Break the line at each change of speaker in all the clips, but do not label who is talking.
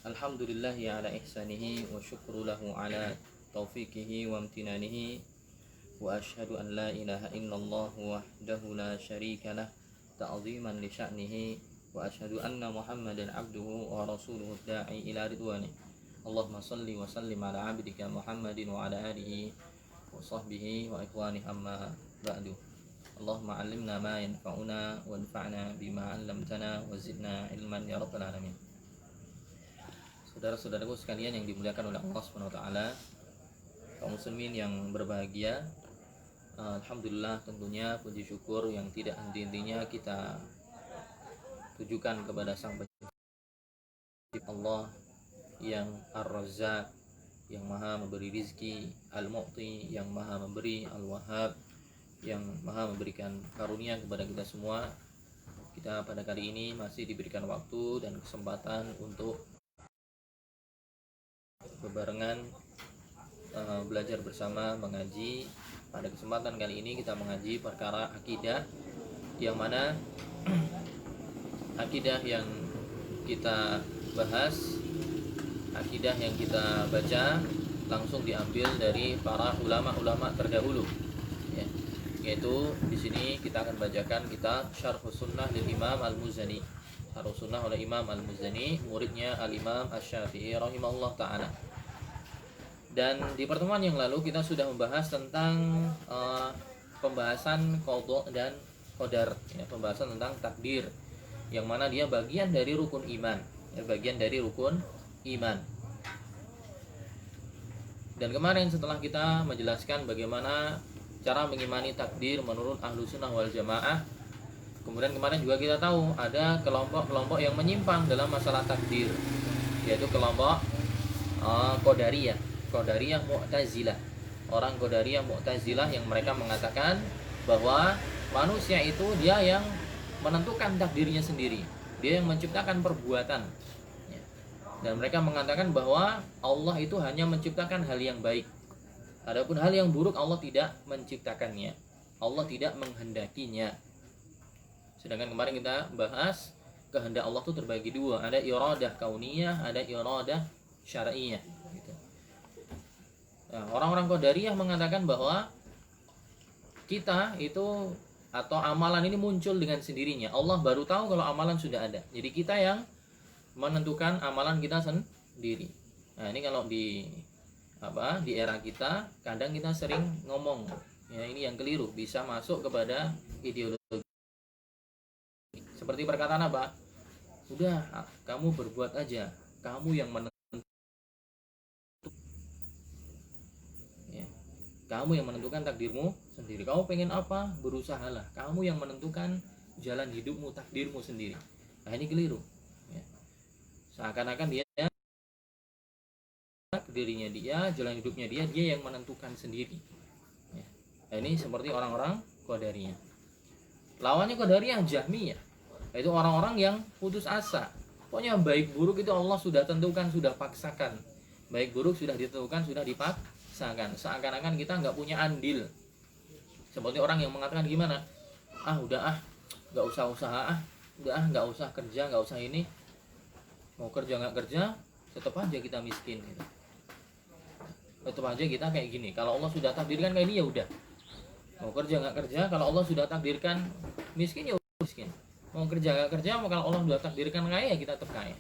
Alhamdulillahi ala ihsanihi wa syukru lahu ala taufiqihi wa amtinanihi wa ashhadu an la ilaha illallah wahdahu la syarika lah ta'ziman li sya'nihi wa ashhadu anna Muhammadan abduhu wa rasuluhu da'i ila ridwani. Allahumma salli wa sallim ala abdika Muhammadin wa ala alihi wa sahbihi wa ikhwani amma ba'du. Allahumma 'allimna ma yanfa'una wanfa'na bima 'allamtana wa zidna ilman ya rabbal alamin. Saudara-saudaraku sekalian yang dimuliakan oleh Allah Subhanahu wa taala, kaum muslimin yang berbahagia, alhamdulillah tentunya puji syukur yang tidak henti-hentinya kita tujukan kepada Sang Pencipta Allah yang Ar-Razzaq, yang Maha memberi rizki, Al-Mu'ti, yang Maha memberi, Al-Wahhab, yang Maha memberikan karunia kepada kita semua. Kita pada kali ini masih diberikan waktu dan kesempatan untuk bebarengan belajar bersama mengaji. Pada kesempatan kali ini kita mengaji perkara akidah, yang mana akidah yang kita bahas, akidah yang kita baca langsung diambil dari para ulama-ulama terdahulu, ya. Yaitu di sini kita akan bacakan kitab Syarhus Sunnah lil Imam Al-Muzani. Syarhus Sunnah oleh Imam Al-Muzani, muridnya Al-Imam Asy-Syafi'i rahimahullah taala. Dan di pertemuan yang lalu kita sudah membahas tentang pembahasan qadha dan qadar, ya, pembahasan tentang takdir, yang mana dia bagian dari rukun iman, ya, bagian dari rukun iman. Dan kemarin setelah kita menjelaskan bagaimana cara mengimani takdir menurut ahlu sunnah wal jamaah, kemudian kemarin juga kita tahu ada kelompok-kelompok yang menyimpang dalam masalah takdir, yaitu kelompok Qadariyah Mu'tazilah. Orang Qadariyah Mu'tazilah yang mereka mengatakan bahwa manusia itu dia yang menentukan takdirnya sendiri, dia yang menciptakan perbuatan, ya. Dan mereka mengatakan bahwa Allah itu hanya menciptakan hal yang baik, adapun hal yang buruk Allah tidak menciptakannya, Allah tidak menghendakinya. Sedangkan kemarin kita bahas kehendak Allah itu terbagi dua, ada iradah kauniyah, ada iradah syar'iyah, gitu. Nah, orang-orang Qadariyah mengatakan bahwa kita itu atau amalan ini muncul dengan sendirinya. Allah baru tahu kalau amalan sudah ada. Jadi kita yang menentukan amalan kita sendiri. Nah, ini kalau di era kita kadang kita sering ngomong, ya, ini yang keliru, bisa masuk kepada ideologi. Seperti perkataan apa? Udah, kamu berbuat aja, kamu yang menentukan. Kamu yang menentukan takdirmu sendiri. Kamu pengen apa? Berusahalah. Kamu yang menentukan jalan hidupmu, takdirmu sendiri. Nah, ini keliru, ya. Seakan-akan dia dirinya dia, jalan hidupnya dia yang menentukan sendiri, ya. Nah, ini seperti orang-orang Qadariyah. Lawannya Qadariyah Jahmiyah, itu orang-orang yang putus asa. Pokoknya baik buruk itu Allah sudah tentukan, sudah paksakan. Baik buruk sudah ditentukan, sudah dipaksakan. Seakan-akan kita nggak punya andil. Seperti orang yang mengatakan gimana? Udah nggak usah usaha, udah nggak usah kerja, nggak usah ini. Mau kerja nggak kerja, tetap aja kita miskin, gitu. Tetap aja kita kayak gini. Kalau Allah sudah takdirkan kayak ini, ya udah. Mau kerja nggak kerja, kalau Allah sudah takdirkan miskin, ya udah miskin. Mau kerja nggak kerja, kalau Allah sudah takdirkan kaya, ya kita tetap kaya.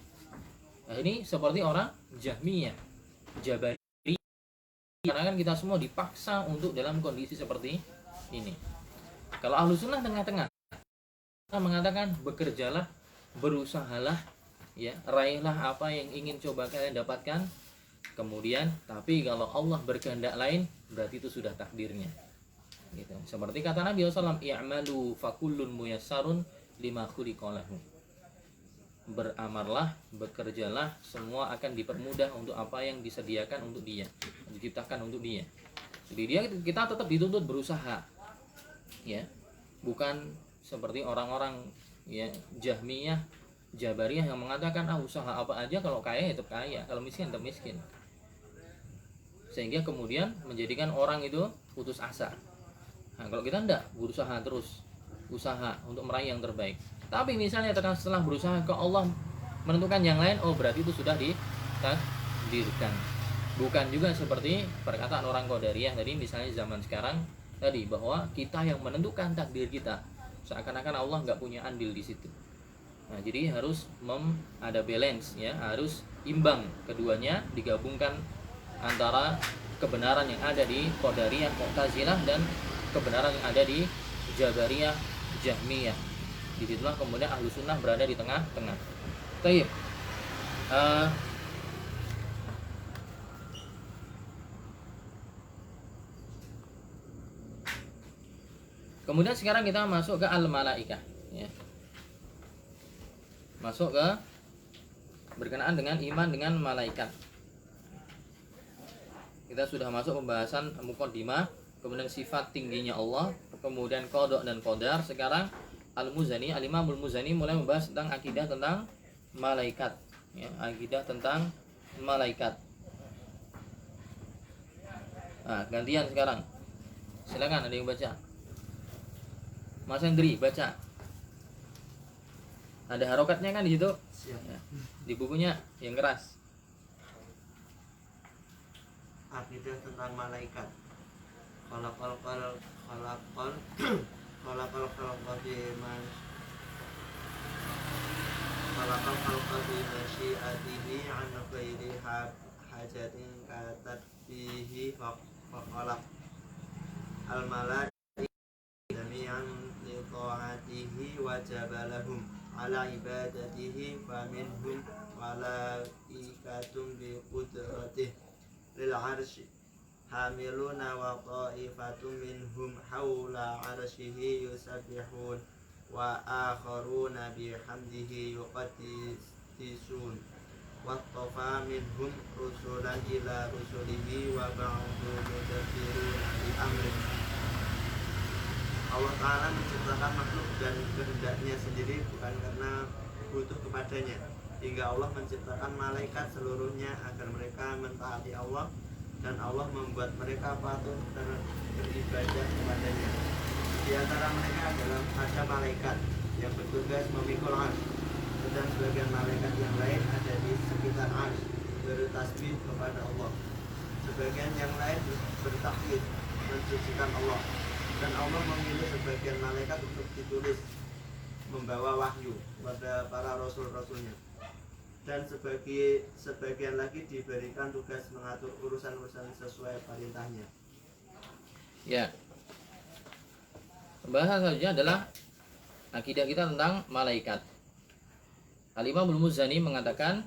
Nah, ini seperti orang Jahmiyah, Jabari. Karena kan kita semua dipaksa untuk dalam kondisi seperti ini. Kalau ahlu sunnah tengah-tengah, kita mengatakan bekerjalah, berusahalah, ya, raihlah apa yang ingin coba kalian dapatkan. Kemudian, tapi kalau Allah berkehendak lain, berarti itu sudah takdirnya, gitu. Seperti kata Nabi SAW, i'malu fakullun muyassarun lima khuliqa lahu. Beramarlah, bekerjalah, semua akan dipermudah untuk apa yang disediakan untuk dia, diciptakan untuk dia. Jadi kita tetap dituntut berusaha, ya, bukan seperti orang-orang, ya, Jahmiyah, Jabariyah yang mengatakan usaha apa aja, kalau kaya tetap kaya, kalau miskin tetap miskin. Sehingga kemudian menjadikan orang itu putus asa. Nah, kalau kita enggak, berusaha terus, usaha untuk meraih yang terbaik. Tapi misalnya setelah berusaha ke Allah menentukan yang lain, oh berarti itu sudah ditakdirkan. Bukan juga seperti perkataan orang Qadariyah tadi, misalnya zaman sekarang tadi, bahwa kita yang menentukan takdir kita, seakan-akan Allah nggak punya andil di situ. Nah, jadi harus ada balance ya, harus imbang keduanya, digabungkan antara kebenaran yang ada di Qadariyah Mu'tazilah dan kebenaran yang ada di Jabariyah Jahmiyah. Disitulah kemudian Ahlu Sunnah berada di tengah-tengah. Baik. Kemudian sekarang kita masuk ke al-malaikah ya. Masuk ke berkenaan dengan iman dengan malaikat. Kita sudah masuk pembahasan muqaddimah, kemudian sifat tingginya Allah, kemudian qada dan qadar. Sekarang Al-Imam Al-Muzani mulai membahas tentang akidah tentang malaikat ya, akidah tentang malaikat. Nah, gantian sekarang. Silakan ada yang baca. Mas Hendri baca. Ada harokatnya kan di situ? Ya, di bukunya yang keras.
Akidah tentang malaikat. Khalaqal khalqa bi masyiatihi an ghairi hajatin katat bihi faqalaq al malaikata jami'an li ta'atihi wa jabalahum ala ibadatihi fa minhum malaikatun bi qudratihi lil arshi hamiluna wa ta'ifatun minhum hawla arshihi yusabbihun wa akharuna bihamdihi yuqaddisun wa tafa minhum rusulan ila rusulihi wa ba'du mudabbiruna bi amri. Allah Ta'ala menciptakan makhluk dan kehendaknya sendiri, bukan karena butuh kepadanya, hingga Allah menciptakan malaikat seluruhnya agar mereka mentaati Allah, dan Allah membuat mereka patuh dan beribadah kepadanya. Di antara mereka ada malaikat yang bertugas memikul ars, dan sebagian malaikat yang lain ada di sekitar ars bertasbih kepada Allah. Sebagian yang lain bertakbir mensucikan Allah, dan Allah memilih sebagian malaikat untuk ditulis membawa wahyu kepada para rasul-rasulnya, dan sebagian lagi diberikan tugas mengatur urusan-urusan sesuai perintahnya.
Ya. Pembahasan selanjutnya adalah akidah kita tentang malaikat. Al-Imam Al-Muzani mengatakan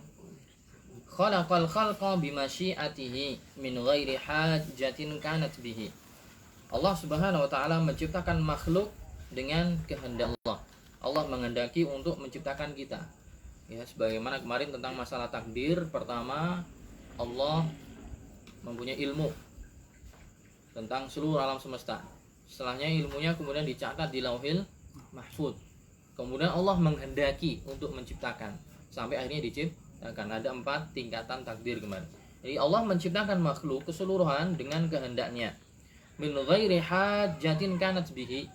khalaqal khalqa bimasyiatihi min ghairi hajatin kanat bihi. Allah Subhanahu wa taala menciptakan makhluk dengan kehendak Allah. Allah menghendaki untuk menciptakan kita. Ya, sebagaimana kemarin tentang masalah takdir, pertama Allah mempunyai ilmu tentang seluruh alam semesta. Setelahnya ilmunya kemudian dicatat di Lauhil Mahfuz. Kemudian Allah menghendaki untuk menciptakan sampai akhirnya diciptakan. Ada 4 tingkatan takdir kemarin. Jadi Allah menciptakan makhluk keseluruhan dengan kehendaknya. Min ghairi hajatin kanat bihi,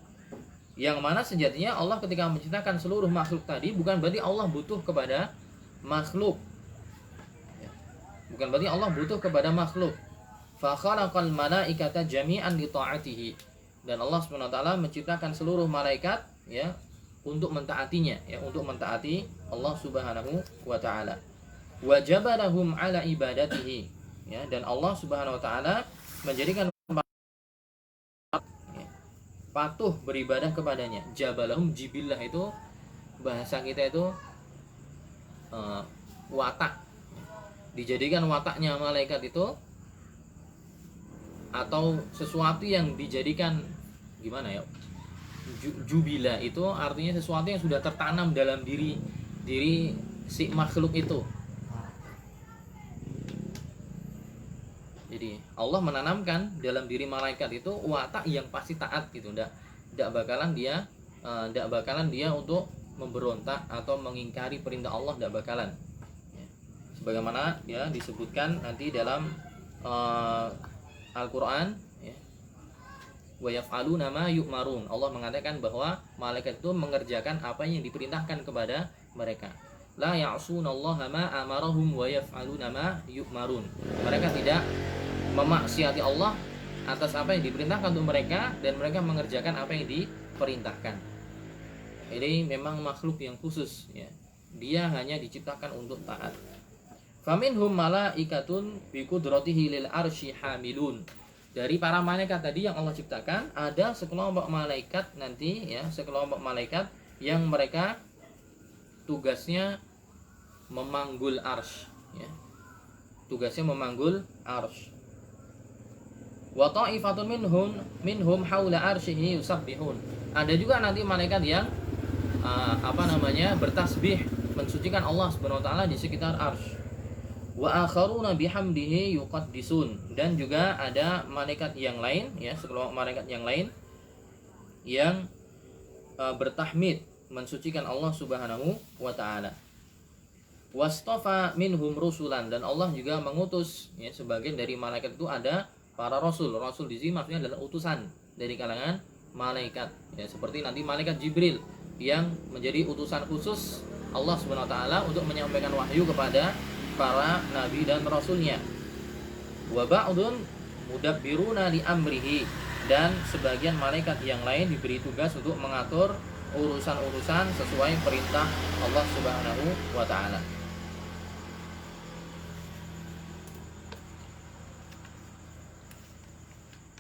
yang mana sejatinya Allah ketika menciptakan seluruh makhluk tadi bukan berarti Allah butuh kepada makhluk, bukan berarti Allah butuh kepada makhluk. Fa khalaqal malaikata jami'an li ta'atihi, dan Allah SWT menciptakan seluruh malaikat ya untuk mentaatinya, ya untuk mentaati Allah Subhanahu wa taala. Wa jabalahum ala ibadatihi, ya, dan Allah Subhanahu wa taala menjadikan patuh beribadah kepadanya. Jabalahum, jibillah itu bahasa kita itu watak. Dijadikan wataknya malaikat itu, atau sesuatu yang dijadikan gimana ya? Jubila itu artinya sesuatu yang sudah tertanam dalam diri si makhluk itu. Jadi Allah menanamkan dalam diri malaikat itu watak yang pasti taat gitu, tidak bakalan dia untuk memberontak atau mengingkari perintah Allah, tidak bakalan. Ya. Sebagaimana ya disebutkan nanti dalam Al-Qur'an, ya. Wa yaf'aluna ma yu'marun. Allah mengatakan bahwa malaikat itu mengerjakan apa yang diperintahkan kepada mereka. la ya'sunallaha ma amarahum wa yaf'aluna ma yu'marun. Mereka tidak memaksiati Allah atas apa yang diperintahkan untuk mereka, dan mereka mengerjakan apa yang diperintahkan. Ini memang makhluk yang khusus ya. Dia hanya diciptakan untuk taat. Faminhum malaikatun biqudratihi lil arsy hamilun. Dari para malaikat tadi yang Allah ciptakan, ada sekelompok malaikat nanti ya, sekelompok malaikat yang mereka tugasnya memanggul arsy ya. Tugasnya memanggul arsy. Wa ta'ifatun minhum haula arsyihi yusabbihun. Ada juga nanti malaikat yang bertasbih, mensucikan Allah Subhanahu wa taala di sekitar arsy. Wa akharuna bihamdihi yuqaddisun. Dan juga ada malaikat yang lain ya, sekelompok malaikat yang lain yang bertahmid, mensucikan Allah Subhanahu wa taala. Wastafa minhum rusulan, dan Allah juga mengutus ya, sebagian dari malaikat itu ada para rasul. Rasul di sini maksudnya adalah utusan dari kalangan malaikat ya, seperti nanti malaikat Jibril yang menjadi utusan khusus Allah Subhanahu wa taala untuk menyampaikan wahyu kepada para nabi dan rasulnya. Wa ba'dun mudabbiruna li amrihi, dan sebagian malaikat yang lain diberi tugas untuk mengatur urusan-urusan sesuai perintah Allah Subhanahu wa taala.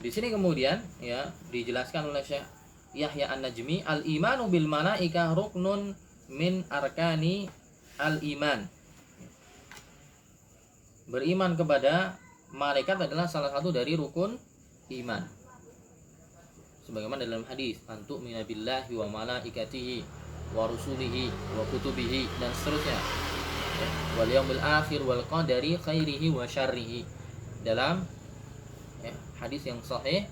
Di sini kemudian ya dijelaskan oleh Syekh Yahya An-Najmi, al-imanu bil malaikah ruknun min arkani al-iman. Beriman kepada malaikat adalah salah satu dari rukun iman. Sebagaimana dalam hadis, antu minabillahi wa malaikatihi wa rusulihi wa kutubihi, dan seterusnya. Wal yaumil akhir wal qadari khairihi wa syarrihi. Dalam hadis yang sahih,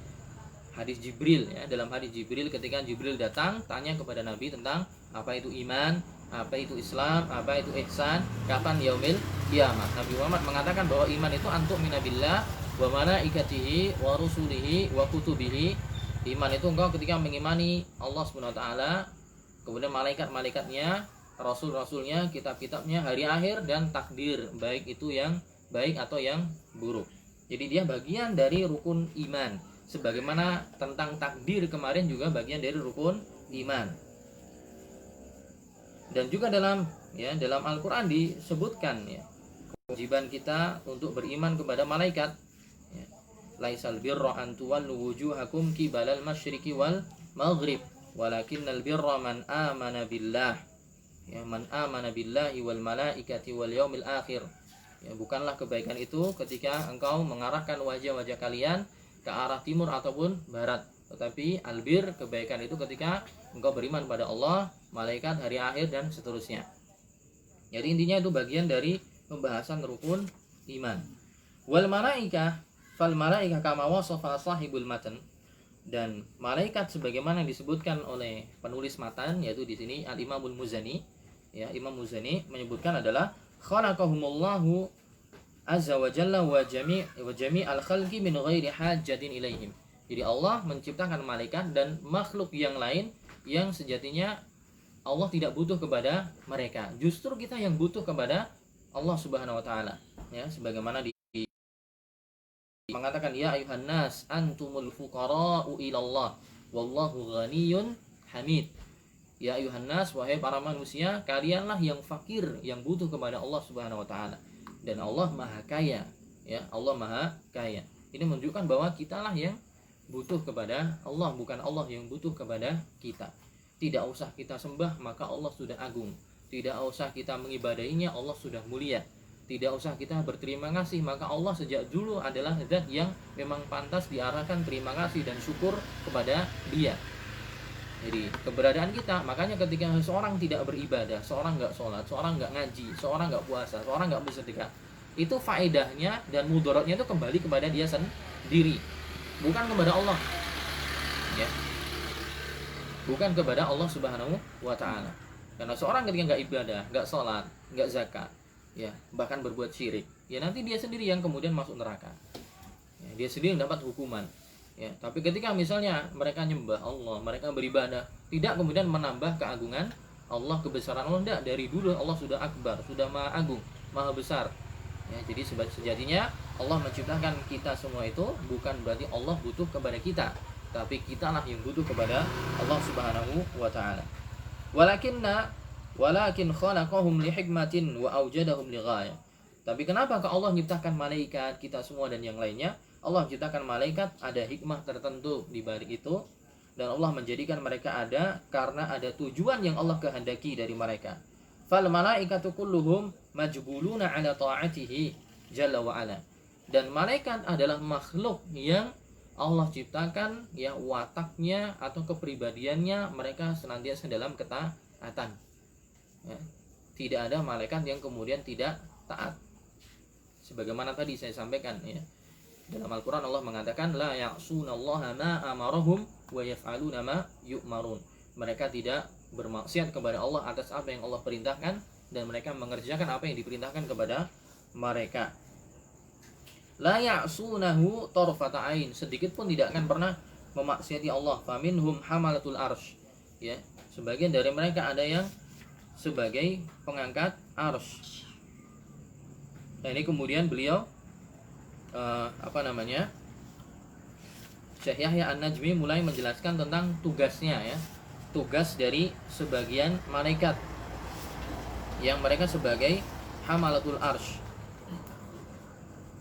hadis Jibril ya, dalam hadis Jibril ketika Jibril datang tanya kepada Nabi tentang apa itu iman, apa itu Islam, apa itu ihsan, kapan yaumil kiamat. Nabi Muhammad mengatakan bahwa iman itu antu minabillah wa malaikatihi wa rusulihi wa kutubihi. Iman itu engkau ketika mengimani Allah Subhanahu wa taala, kemudian malaikat-malaikatnya, rasul-rasulnya, kitab-kitabnya, hari akhir, dan takdir, baik itu yang baik atau yang buruk. Jadi dia bagian dari rukun iman. Sebagaimana tentang takdir kemarin juga bagian dari rukun iman. Dan juga dalam Al-Qur'an disebutkan ya, kewajiban kita untuk beriman kepada malaikat. Ya. Laisal birra an tuwallu wujuhakum qibalal masyriqi wal maghrib, walakinnal birra man amana billah. Ya, man amana billahi wal malaikati wal yaumil akhir. Ya, bukanlah kebaikan itu ketika engkau mengarahkan wajah-wajah kalian ke arah timur ataupun barat, tetapi albir, kebaikan itu ketika engkau beriman pada Allah, malaikat, hari akhir, dan seterusnya. Jadi intinya itu bagian dari pembahasan rukun iman. Wal malaikah fal malaikah kama wasafa sahibul matan, dan malaikat sebagaimana disebutkan oleh penulis matan, yaitu di sini Al-Imamul Muzani ya, Imam Muzani menyebutkan adalah khalaqahumullahu azza wa jalla wa jami'al khalqi min ghairi hajatin ilaihim. Jadi Allah menciptakan malaikat dan makhluk yang lain yang sejatinya Allah tidak butuh kepada mereka. Justru kita yang butuh kepada Allah Subhanahu wa taala. Ya, sebagaimana mengatakan ya ayuhan nas antumul fuqara'u ilallah wallahu ghaniyyun hamid. Ya ayuhan nas, wahai para manusia, kalianlah yang fakir, yang butuh kepada Allah Subhanahu wa taala, dan Allah Maha Kaya. Ya, Allah Maha Kaya. Ini menunjukkan bahwa kitalah yang butuh kepada Allah, bukan Allah yang butuh kepada kita. Tidak usah kita sembah, maka Allah sudah agung. Tidak usah kita mengibadahinya, Allah sudah mulia. Tidak usah kita berterima kasih, maka Allah sejak dulu adalah zat yang memang pantas diarahkan terima kasih dan syukur kepada Dia. Jadi keberadaan kita, makanya ketika seorang tidak beribadah, seorang nggak sholat, seorang nggak ngaji, seorang nggak puasa, seorang nggak bersedekah, itu faedahnya dan mudaratnya itu kembali kepada dia sendiri, bukan kepada Allah. Ya, bukan kepada Allah Subhanahu wa taala. Karena seorang ketika nggak ibadah, nggak sholat, nggak zakat, ya bahkan berbuat syirik, ya nanti dia sendiri yang kemudian masuk neraka. Ya, dia sendiri yang dapat hukuman. Ya, tapi ketika misalnya mereka nyembah Allah, mereka beribadah, tidak kemudian menambah keagungan Allah kebesaran Allah, tidak, dari dulu Allah sudah akbar, sudah maha agung, maha besar. Ya, jadi sejatinya Allah menciptakan kita semua itu bukan berarti Allah butuh kepada kita, tapi kitalah yang butuh kepada Allah Subhanahu wa taala. Walakin khalaqahum li hikmatin wa aujadahum li ghayah. Tapi kenapa Allah menciptakan malaikat kita semua dan yang lainnya? Allah menciptakan malaikat ada hikmah tertentu di balik itu, dan Allah menjadikan mereka ada karena ada tujuan yang Allah kehendaki dari mereka. Fal malaikatu kulluhum majbuluna ala ta'atihi jalla wa ala. Dan malaikat adalah makhluk yang Allah ciptakan ya wataknya atau kepribadiannya mereka senantiasa dalam ketaatan. Ya. Tidak ada malaikat yang kemudian tidak taat. Sebagaimana tadi saya sampaikan ya. Dalam Al-Qur'an Allah mengatakan la ya'sunallaha ma amarahum wa yaf'aluna ma yu'marun. Mereka tidak bermaksiat kepada Allah atas apa yang Allah perintahkan dan mereka mengerjakan apa yang diperintahkan kepada mereka. La ya'sunahu tarfata ain, sedikit pun tidak akan pernah memaksiati Allah. Faminhum hamalatul arsy. Ya, sebagian dari mereka ada yang sebagai pengangkat arsy. Nah, ini kemudian beliau Syekh Yahya An-Najmi mulai menjelaskan tentang tugasnya ya. Tugas dari sebagian malaikat yang mereka sebagai hamalatul arsy,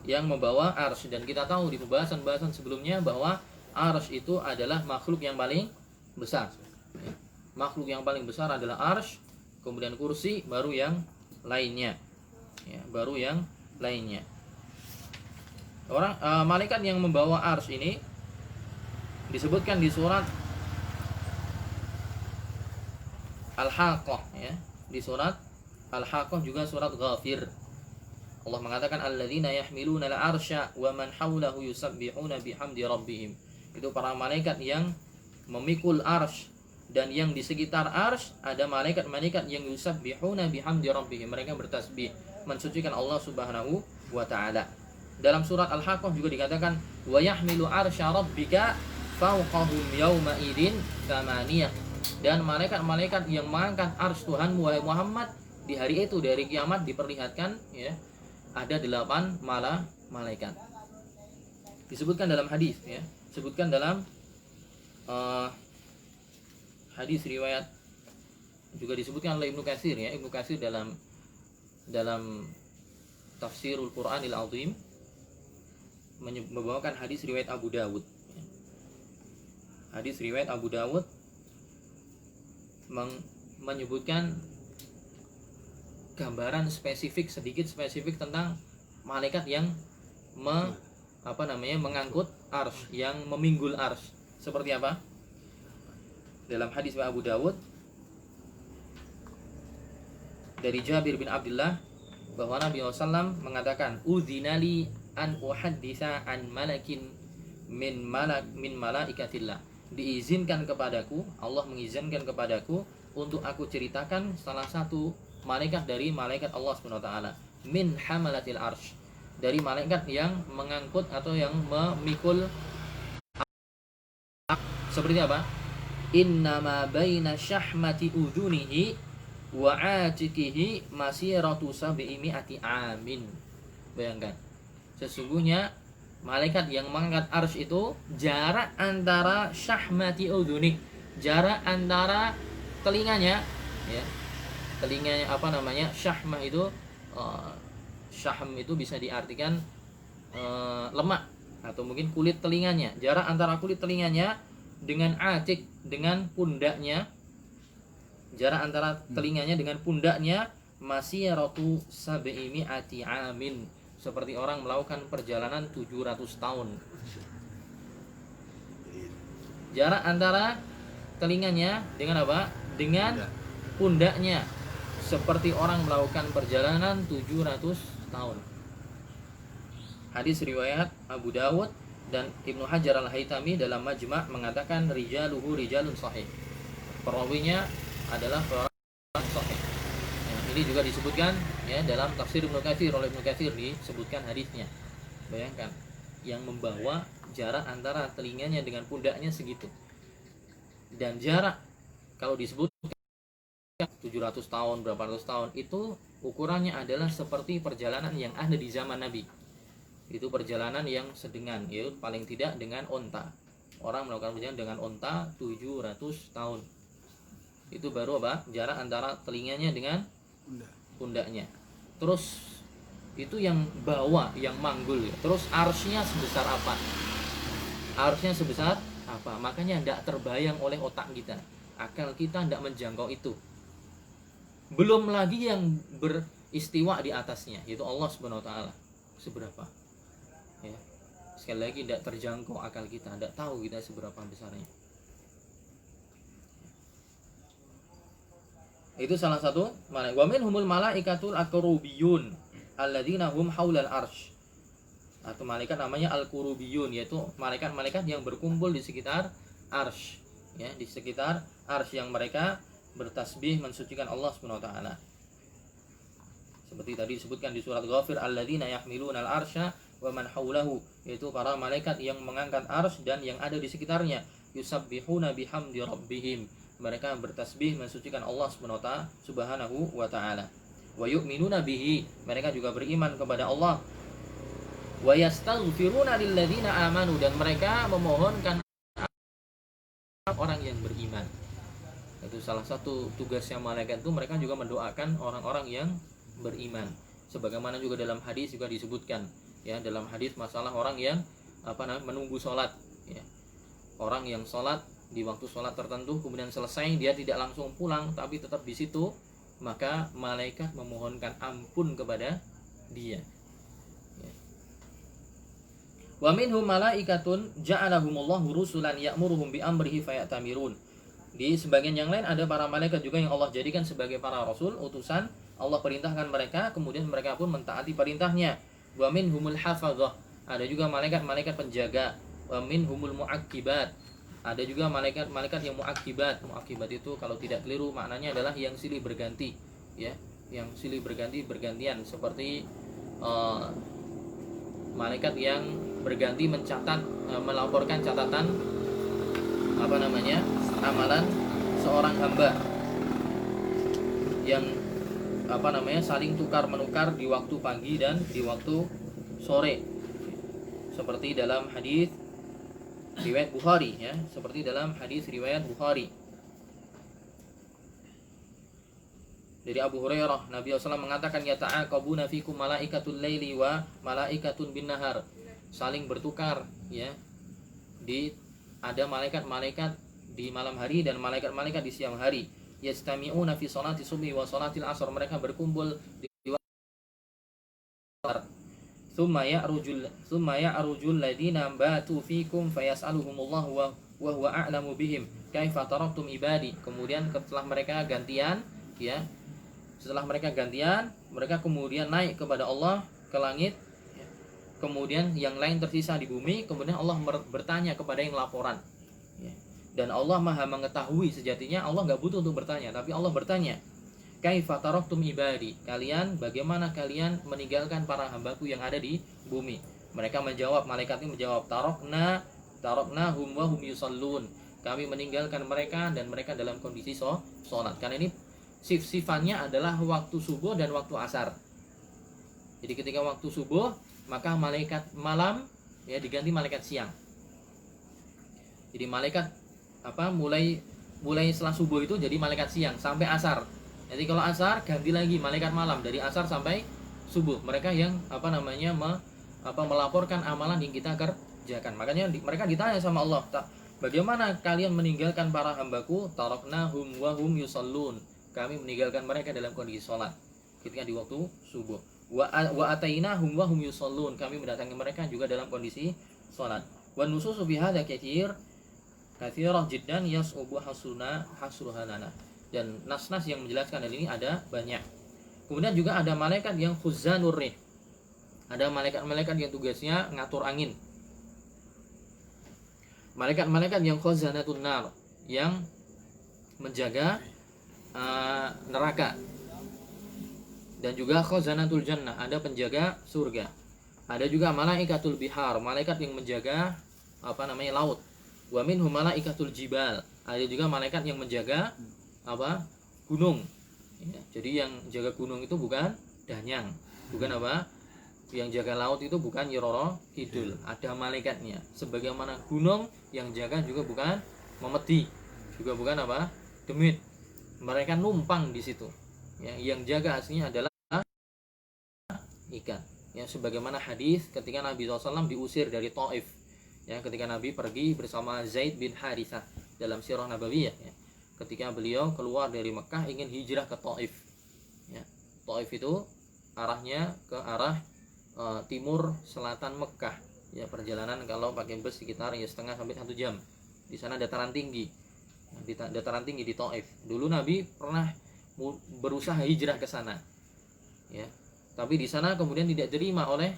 yang membawa arsy. Dan kita tahu di pembahasan sebelumnya bahwa arsy itu adalah makhluk yang paling besar. Makhluk yang paling besar adalah arsy, kemudian kursi, baru yang lainnya. Ya, baru yang lainnya. Malaikat yang membawa arsy ini disebutkan di surat Al-Haqqah ya. Di surat Al-Haqqah juga surat Ghafir. Allah mengatakan alladzina yahmiluna al-arsya wa man hawlahu yusabbihuna bihamdi rabbihim. Itu para malaikat yang memikul arsy, dan yang di sekitar arsy ada malaikat-malaikat yang yusabbihuna bihamdi rabbihim. Mereka bertasbih mensucikan Allah Subhanahu wa taala. Dalam surat Al-Haqqah juga dikatakan wa yahmilu arsya rabbika fawqahum yawma idin tsamaniyah. Dan malaikat-malaikat yang mengangkat arsy Tuhanmu wahai Muhammad di hari itu, dari kiamat diperlihatkan ya, ada 8 malaikat. Disebutkan dalam hadis ya, disebutkan dalam hadis riwayat, juga disebutkan oleh Ibnu Katsir ya. Ibnu Katsir dalam Tafsirul Qur'anil Azim membawakan hadis riwayat Abu Dawud. Hadis riwayat Abu Dawud menyebutkan gambaran sedikit spesifik tentang malaikat yang mengangkut arsy, yang meminggul arsy. Seperti apa? Dalam hadis Abu Dawud dari Jabir bin Abdullah bahwa Nabi SAW mengatakan udzinali an uhadditsa an malakin min malaikatillah. Diizinkan kepadaku, Allah mengizinkan kepadaku untuk aku ceritakan salah satu malaikat dari malaikat Allah Subhanahu wa taala, min hamalatil arsy, dari malaikat yang mengangkut atau yang memikul. Seperti apa? Innama baina syahmati udhunihi wa atikihi masiratu sab'imi'ati amin. Bayangkan, sesungguhnya malaikat yang mengangkat arsy itu jarak antara syahmati udhuni, jarak antara telinganya ya. Telinganya syahmah itu syahm itu bisa diartikan lemak atau mungkin kulit telinganya. Jarak antara kulit telinganya dengan atik, dengan pundaknya, jarak antara telinganya dengan pundaknya masiratu sab'imi'ati amin, seperti orang melakukan perjalanan 700 tahun. Jarak antara telinganya dengan apa? Dengan pundaknya, seperti orang melakukan perjalanan 700 tahun. Hadis riwayat Abu Dawud, dan Ibnu Hajar Al-Haytami dalam Majma' mengatakan rijaluhu rijalun sahih. Perawinya adalah perawi sahih. Ini juga disebutkan ya dalam tafsir Ibnu Katsir, oleh Ibnu Katsir disebutkan hadisnya. Bayangkan, yang membawa jarak antara telinganya dengan pundaknya segitu. Dan jarak kalau disebut 700 tahun, berapa ratus tahun, itu ukurannya adalah seperti perjalanan yang ada di zaman Nabi. Itu perjalanan yang sedengan, yaitu paling tidak dengan onta. Orang melakukan perjalanan dengan onta 700 tahun. Itu baru apa? Jarak antara telinganya dengan pundaknya. Terus itu yang bawa, yang manggul. Terus arsy-nya sebesar apa? Arsy-nya sebesar apa? Makanya tidak terbayang oleh otak kita. Akal kita tidak menjangkau itu. Belum lagi yang beristiwa di atasnya, yaitu Allah Subhanahu wa taala. Seberapa? Ya. Sekali lagi tidak terjangkau akal kita, tidak tahu kita seberapa besarnya. Itu salah satu mana. Wa minhumul malaikatul aqrubiyun alladzina hum haulal arsy. Atau malaikat namanya al-qurubiyun, yaitu malaikat-malaikat yang berkumpul di sekitar arsy, ya, di sekitar arsy, yang mereka bertasbih mensucikan Allah Subhanahu wa taala. Seperti tadi disebutkan di surat Ghafir, alladzina yahmiluna al-arsya wa man haulahu, yaitu para malaikat yang mengangkat arsy dan yang ada di sekitarnya. Yusabbihuna bihamdi rabbihim, mereka bertasbih mensucikan Allah Subhanahu wa taala. Wa yu'minuna bihi, mereka juga beriman kepada Allah. Wa yastaghfiruna lilladzina amanu, dan mereka memohonkan orang yang beriman. Itu salah satu tugasnya malaikat, itu mereka juga mendoakan orang-orang yang beriman. Sebagaimana juga dalam hadis juga disebutkan, ya, dalam hadis masalah orang yang menunggu sholat, ya. Orang yang sholat di waktu sholat tertentu kemudian selesai, dia tidak langsung pulang tapi tetap di situ, maka malaikat memohonkan ampun kepada dia. Ya. Wa minhum malaikatun ja'alahumullahu rusulan ya'muruhum bi amrihi fayatamirun. Di sebagian yang lain ada para malaikat juga yang Allah jadikan sebagai para rasul, utusan. Allah perintahkan mereka, kemudian mereka pun mentaati perintahnya. Wa minhumul hafadzah, ada juga malaikat-malaikat penjaga. Wa minhumul mu'aqibat, ada juga malaikat-malaikat yang mu'aqibat. Mu'aqibat itu kalau tidak keliru maknanya adalah yang silih berganti, ya, yang silih bergantian, seperti malaikat yang berganti mencatat, melaporkan catatan amalan seorang hamba, yang saling tukar menukar di waktu pagi dan di waktu sore, seperti dalam hadis riwayat Bukhari, ya, seperti dalam hadis riwayat Bukhari dari Abu Hurairah, Nabi SAW mengatakan, yata'aqabuna fikum malaikatul laili wa malaikatun bin nahar, saling bertukar, ya, ada malaikat-malaikat di malam hari dan malaikat-malaikat di siang hari. Yastami'una fi sholati subhi wa sholatil asr, mereka berkumpul di waktu. Thumma ya'rujul ladina batu fikum fayas'aluhumullahu wa huwa a'lamu bihim kaifa taraktum ibadi. Kemudian setelah mereka gantian, ya, mereka kemudian naik kepada Allah ke langit, ya. Kemudian yang lain tersisa di bumi. Kemudian Allah bertanya kepada yang laporan, ya. Dan Allah maha mengetahui, sejatinya Allah nggak butuh untuk bertanya, tapi Allah bertanya, kaifa taraktum ibadi, bagaimana kalian meninggalkan para hambaku yang ada di bumi. Mereka menjawab, malaikat ini menjawab, tarakna hum wa hum yusallun, kami meninggalkan mereka dan mereka dalam kondisi sholat. Karena ini sifatnya adalah waktu subuh dan waktu asar. Jadi ketika waktu subuh, maka malaikat malam, ya, diganti malaikat siang. Jadi malaikat mulai setelah subuh itu jadi malaikat siang sampai asar. Jadi kalau asar ganti lagi malaikat malam, dari asar sampai subuh. Mereka yang melaporkan amalan yang kita kerjakan. Makanya mereka ditanya sama Allah, bagaimana kalian meninggalkan para hambaku? Taraknahum wa hum yusallun, kami meninggalkan mereka dalam kondisi sholat ketika di waktu subuh. Wa atainahum wa hum yusallun, kami mendatangi mereka juga dalam kondisi sholat. Wa nususu fi hadza katsirah jiddan yas'ubu hasruha lana. Dan nas-nas yang menjelaskan hal ini ada banyak. Kemudian juga ada malaikat yang khuzanur rih. Ada malaikat-malaikat yang tugasnya ngatur angin. Malaikat-malaikat yang khuzanatun nar, yang menjaga neraka. Dan juga khuzanatul jannah, ada penjaga surga. Ada juga malaikatul bihar, malaikat yang menjaga laut. Wa minhum malaikatul jibal, ada juga malaikat yang menjaga gunung. Ya, jadi yang jaga gunung itu bukan Danyang, bukan apa? Yang jaga laut itu bukan Nyiroro Kidul, ada malaikatnya. Sebagaimana gunung yang jaga juga bukan Memedi, juga bukan apa? Demit. Mereka numpang di situ. Ya, yang jaga aslinya adalah ikan. Ya, sebagaimana hadis ketika Nabi SAW diusir dari Taif. Ya, ketika Nabi pergi bersama Zaid bin Harithah dalam sirah Nabawiyah. Ya, ketika beliau keluar dari Mekah ingin hijrah ke Taif. Ya, Taif itu arahnya ke arah timur selatan Mekah. Ya, perjalanan kalau pakai bus sekitar ya setengah sampai 1 jam. Di sana dataran tinggi. Di dataran tinggi di Taif. Dulu Nabi pernah berusaha hijrah ke sana. Ya. Tapi di sana kemudian tidak diterima oleh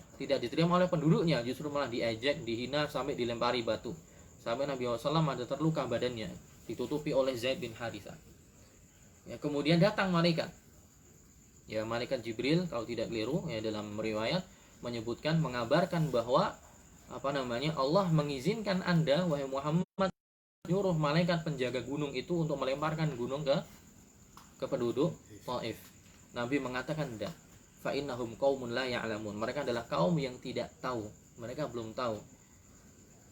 penduduknya, justru malah diejek, dihina sampai dilempari batu. Sampai Nabi SAW ada terluka badannya, ditutupi oleh Zaid bin Harithah. Ya, kemudian datang malaikat. Ya, malaikat Jibril kalau tidak keliru ya dalam riwayat menyebutkan mengabarkan bahwa Allah mengizinkan Anda wahai Muhammad nyuruh malaikat penjaga gunung itu untuk melemparkan gunung ke penduduk Taif. Nabi mengatakan enggak. Fa innahum qaumun la ya'lamun. Mereka adalah kaum yang tidak tahu. Mereka belum tahu.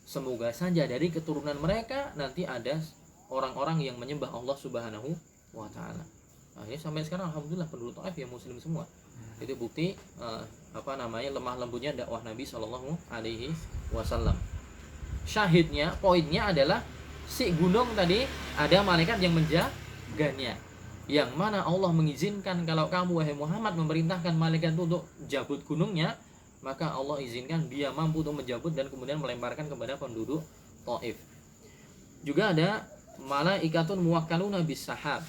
Semoga saja dari keturunan mereka nanti ada orang-orang yang menyembah Allah Subhanahu wa taala. Nah, ini sampai sekarang alhamdulillah penduduk Taif ya muslim semua. Itu bukti lemah lembutnya dakwah Nabi Shallallahu alaihi wasallam. Syahidnya, poinnya adalah si gunung tadi ada malaikat yang menjaganya. Yang mana Allah mengizinkan kalau kamu wahai Muhammad memerintahkan malaikat itu untuk jabut gunungnya, maka Allah izinkan dia mampu untuk menjabut dan kemudian melemparkan kepada penduduk Taif. Juga ada malaikatun muwakkaluna bis sahab.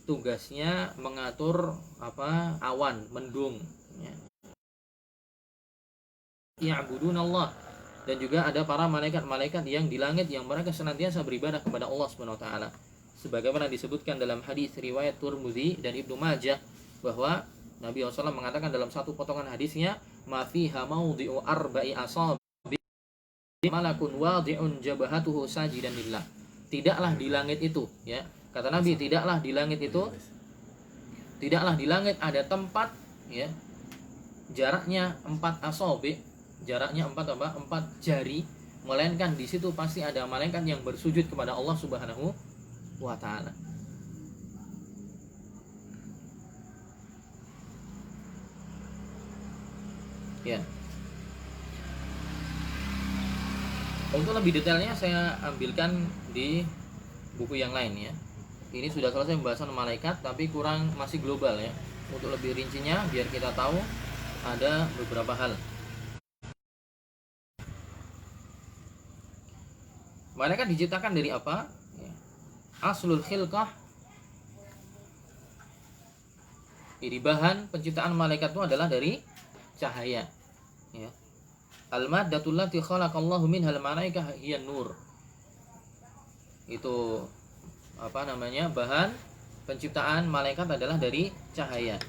Tugasnya mengatur awan, mendung. Ya'budun Allah. Dan juga ada para malaikat-malaikat yang di langit yang mereka senantiasa beribadah kepada Allah Subhanahu wa taala. Sebagaimana disebutkan dalam hadis riwayat Tirmidzi dan Ibnu Majah bahwa Nabi SAW mengatakan dalam satu potongan hadisnya, "Ma fiha maudhi'u arba'i asabi malakun wadi'un jabhatuhu sajidan lillah." Tidaklah di langit itu, ya. Kata Nabi, tidaklah di langit ada tempat, ya. Jaraknya 4 asabi, jaraknya 4 jari, melainkan di situ pasti ada malaikat yang bersujud kepada Allah Subhanahu wa ta'ala. Ya. Untuk lebih detailnya saya ambilkan di buku yang lain ya. Ini sudah selesai pembahasan malaikat tapi masih global ya. Untuk lebih rincinya biar kita tahu ada beberapa hal. Malaikat diciptakan dari apa? Aslul khilqah. Jadi bahan penciptaan malaikat itu adalah dari cahaya. Ya. Al-maddatul lati khalaqallahu minhal malaikah hiya nur. Itu bahan penciptaan malaikat adalah dari cahaya.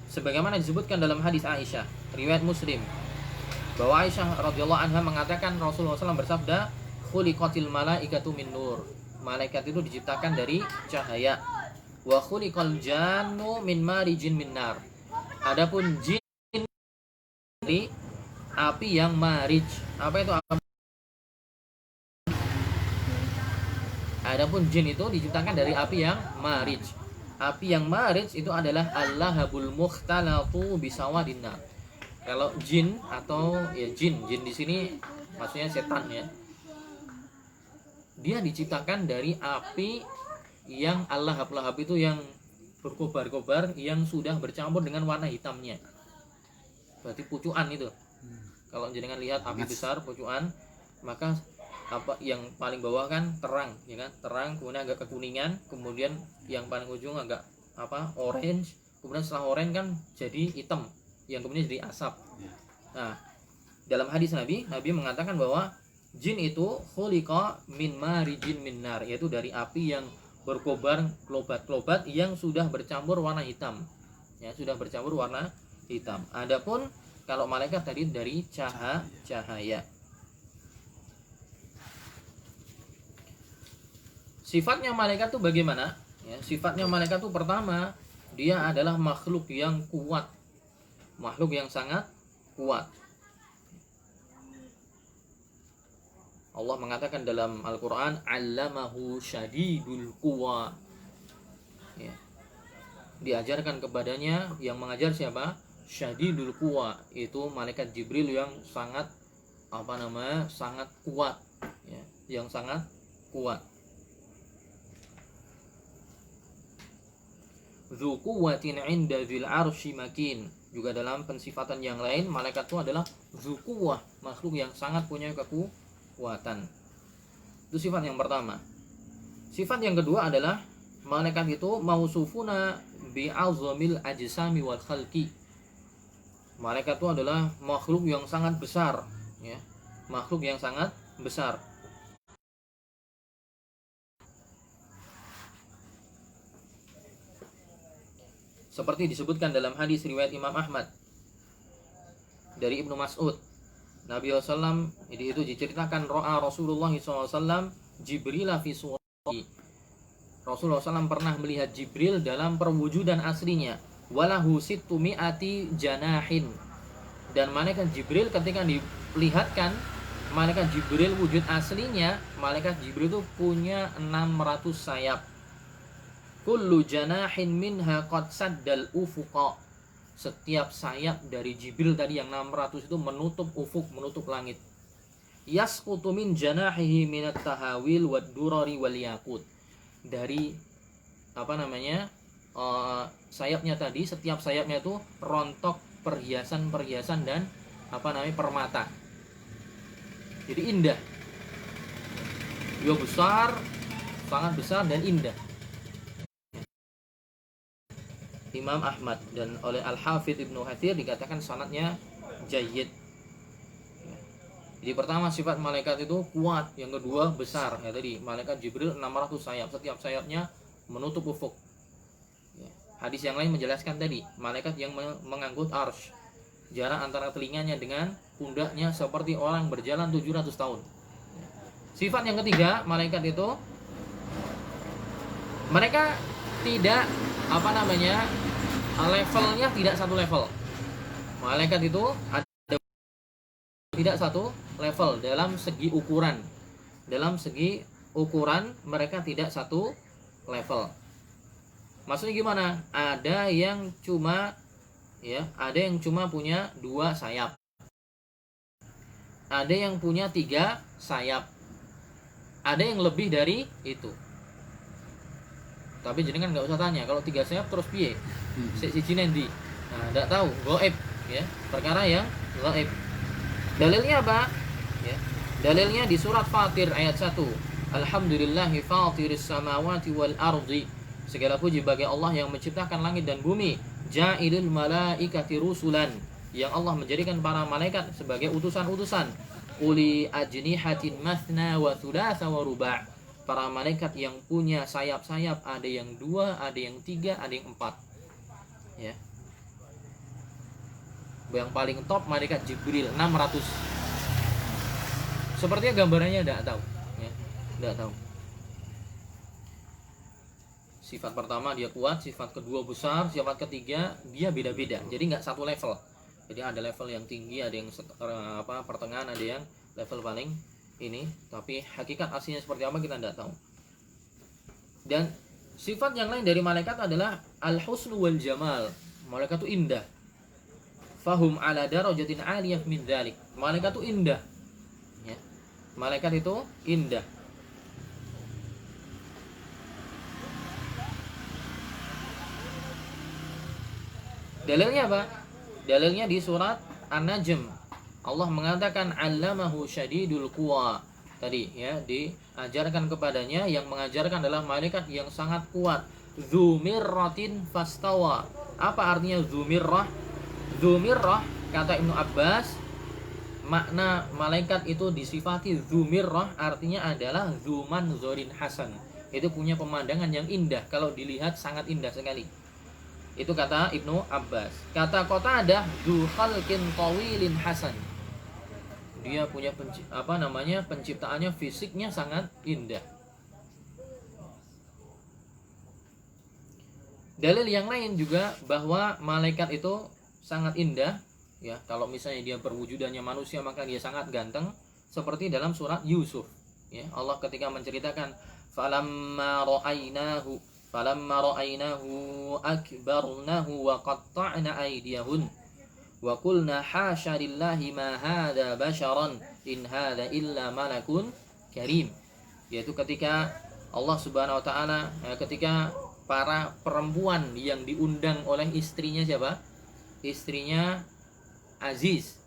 Sebagaimana disebutkan dalam hadis Aisyah, riwayat Muslim, bahwa Aisyah radhiyallahu anha mengatakan Rasulullah SAW bersabda, "Khuliqatil malaikatu min nur." Malaikat itu diciptakan dari cahaya. Wa khuliqal jannu min marijin min nar. Adapun jin dari api yang marij. Apa itu api? Adapun jin itu diciptakan dari api yang marij. Api yang marij itu adalah allahabul mukhtalatu bisawadin nar. Kalau jin atau jin di sini maksudnya setan ya. Dia diciptakan dari api yang lahab itu yang berkobar-kobar yang sudah bercampur dengan warna hitamnya. Berarti pucuan itu. Kalau jenengan lihat api besar pucuan, maka yang paling bawah kan terang, ya kan? Terang kemudian agak kekuningan, kemudian yang paling ujung agak orange, kemudian setelah orange kan jadi hitam, yang kemudian jadi asap. Nah, dalam hadis Nabi mengatakan bahwa jin itu khuliqa min marijin min nar, yaitu dari api yang berkobar klobat-klobat yang sudah bercampur warna hitam. Ya, sudah bercampur warna hitam. Adapun kalau malaikat tadi dari cahaya. Sifatnya malaikat itu bagaimana? Ya, sifatnya malaikat itu pertama, dia adalah makhluk yang kuat. Makhluk yang sangat kuat. Allah mengatakan dalam Al-Quran, Allamahu syadidul quwa. Ya. Diajarkan kepadanya, yang mengajar siapa? Syadidul quwa. Itu malaikat Jibril yang sangat sangat kuat, ya, yang sangat kuat. Dzu quwwatin 'inda dzil 'arsy makin. Juga dalam pensifatan yang lain, malaikat itu adalah dzu quwwah, makhluk yang sangat punya kekuatan. Itu sifat yang pertama. Sifat yang kedua adalah malaikat itu mausufuna bi'azamil ajsami wal khalqi. Malaikat itu adalah makhluk yang sangat besar, ya. Makhluk yang sangat besar. Seperti disebutkan dalam hadis riwayat Imam Ahmad dari Ibnu Mas'ud, Nabi SAW itu diceritakan ro'a Rasulullah SAW Jibril fi surati. Rasulullah SAW pernah melihat Jibril dalam perwujudan aslinya, walahu sittumi'ati janahin. Dan malaikat Jibril ketika diperlihatkan malaikat Jibril wujud aslinya, malaikat Jibril itu punya 600 sayap. Kullu janahin minha qad saddal ufuqa. Setiap sayap dari Jibril tadi yang 600 itu menutup ufuk, menutup langit. Yasqutu min janahihi minat tahawil wad durari wal yakut. Dari sayapnya tadi, setiap sayapnya itu rontok perhiasan-perhiasan dan permata. Jadi indah. Dia besar, sangat besar dan indah. Imam Ahmad dan oleh Al-Hafidz Ibnu Katsir dikatakan sanadnya jayyid. Jadi pertama sifat malaikat itu kuat, yang kedua besar. Ya tadi malaikat Jibril 600 sayap, setiap sayapnya menutup ufuk. Ya. Hadis yang lain menjelaskan tadi, malaikat yang mengangkut arsy. Jarak antara telinganya dengan pundaknya seperti orang berjalan 700 tahun. Ya. Sifat yang ketiga, malaikat itu mereka tidak levelnya tidak satu level. Malaikat itu ada tidak satu level dalam segi ukuran. Dalam segi ukuran mereka tidak satu level. Maksudnya gimana? Ada yang cuma punya 2 sayap. Ada yang punya 3 sayap. Ada yang lebih dari itu. Tapi jenengan nggak usah tanya, kalau 3 sayap terus piye? Siji nendi. Nah, enggak tahu, gaib, ya. Perkara yang gaib. Dalilnya apa? Ya. Dalilnya di surat Fatir ayat 1. Alhamdulillahi fatiris samawati wal ardi. Segala puji bagi Allah yang menciptakan langit dan bumi. Ja'ilul malaikati rusulan. Yang Allah menjadikan para malaikat sebagai utusan-utusan. Uli ajnihatin mathna wa thulatha wa ruba'. Para malaikat yang punya sayap-sayap, ada yang 2, ada yang 3, ada yang 4. Ya. Yang paling top malaikat Jibril 600. Sepertinya gambarannya enggak tahu, ya. Enggak tahu. Sifat pertama dia kuat, sifat kedua besar, sifat ketiga dia beda-beda. Jadi enggak satu level. Jadi ada level yang tinggi, ada yang pertengahan, ada yang level paling ini, tapi hakikat aslinya seperti apa kita tidak tahu. Dan sifat yang lain dari malaikat adalah al-husnu wal jamal. Malaikat itu indah. Fahum ala darajatin 'aliyah min dzalik. Malaikat itu indah. Ya. Malaikat itu indah. Dalilnya apa? Dalilnya di surat An-Najm. Allah mengatakan 'allamahu syadidul quwa. Tadi ya, diajarkan kepadanya, yang mengajarkan adalah malaikat yang sangat kuat. Dzumirratin fastawa. Apa artinya dzumirrah? Dzumirrah kata Ibnu Abbas, makna malaikat itu disifati dzumirrah artinya adalah dzumanzurin hasan. Itu punya pemandangan yang indah, kalau dilihat sangat indah sekali. Itu kata Ibnu Abbas. Kata Qatadah, dzu khalqin tawilin hasan. Dia punya penciptaannya, fisiknya sangat indah. Dalil yang lain juga bahwa malaikat itu sangat indah, ya. Kalau misalnya dia berwujudannya manusia maka dia sangat ganteng, seperti dalam surat Yusuf, ya. Allah ketika menceritakan falamma ra'ainahu akbarnahu wa qatta'na aydiyahun wa qulna hasya lillahi ma hadza basharan in hadza illa malakun karim. Yaitu ketika Allah Subhanahu wa taala, ketika para perempuan yang diundang oleh istrinya siapa? Istrinya Aziz,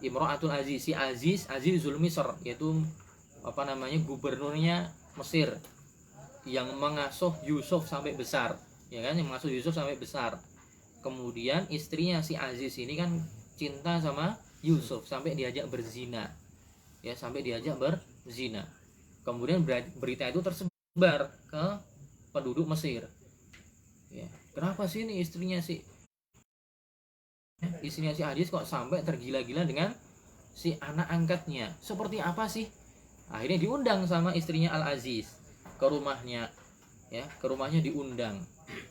Imra'atul Aziz, si Azizul Misr, yaitu gubernurnya Mesir yang mengasuh Yusuf sampai besar, ya kan, yang mengasuh Yusuf sampai besar. Kemudian istrinya si Aziz ini kan cinta sama Yusuf sampai diajak berzina, ya, sampai diajak berzina. Kemudian berita itu tersebar ke penduduk Mesir, ya. Kenapa sih ini istrinya si Aziz kok sampai tergila-gila dengan si anak angkatnya? Seperti apa sih? Akhirnya diundang sama istrinya Al Aziz ke rumahnya, ya, ke rumahnya diundang.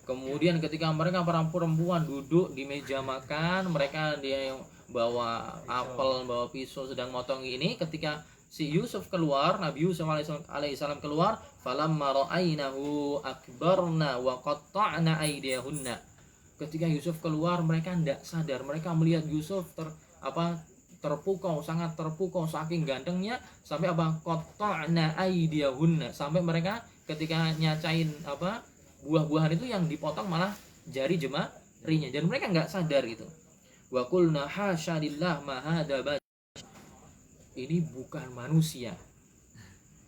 Kemudian ketika mereka para perempuan duduk di meja makan, mereka dia bawa apel, bawa pisau sedang motong ini, ketika si Yusuf keluar, Nabi Yusuf alaihissalam keluar, falamma ra'ainahu akbarna wa qatta'na aydiyahunna. Ketika Yusuf keluar, mereka tidak sadar, mereka melihat Yusuf terpukau, sangat terpukau saking gantengnya, sampai qatta'na aydiyahunna, sampai mereka ketika nyacain buah-buahan itu yang dipotong malah jari jemarinya, dan mereka nggak sadar itu. Wa qulna hasya lillah ma hadza, ini bukan manusia.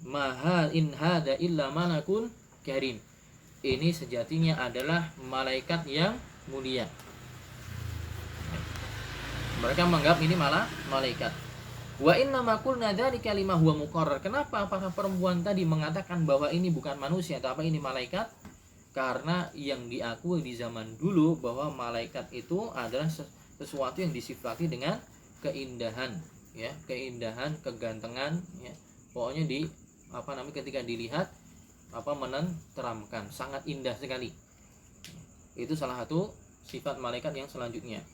Mahal in hada illa malakun karim. Ini sejatinya adalah malaikat yang mulia. Mereka menganggap ini malah malaikat. Wa inna ma qulna dzalika lima huwa muqarrar. Kenapa para perempuan tadi mengatakan bahwa ini bukan manusia tapi ini malaikat? Karena yang diakui di zaman dulu bahwa malaikat itu adalah sesuatu yang disifati dengan keindahan, ya, keindahan, kegantengan, ya. Pokoknya ketika dilihat menenteramkan, sangat indah sekali. Itu salah satu sifat malaikat yang selanjutnya.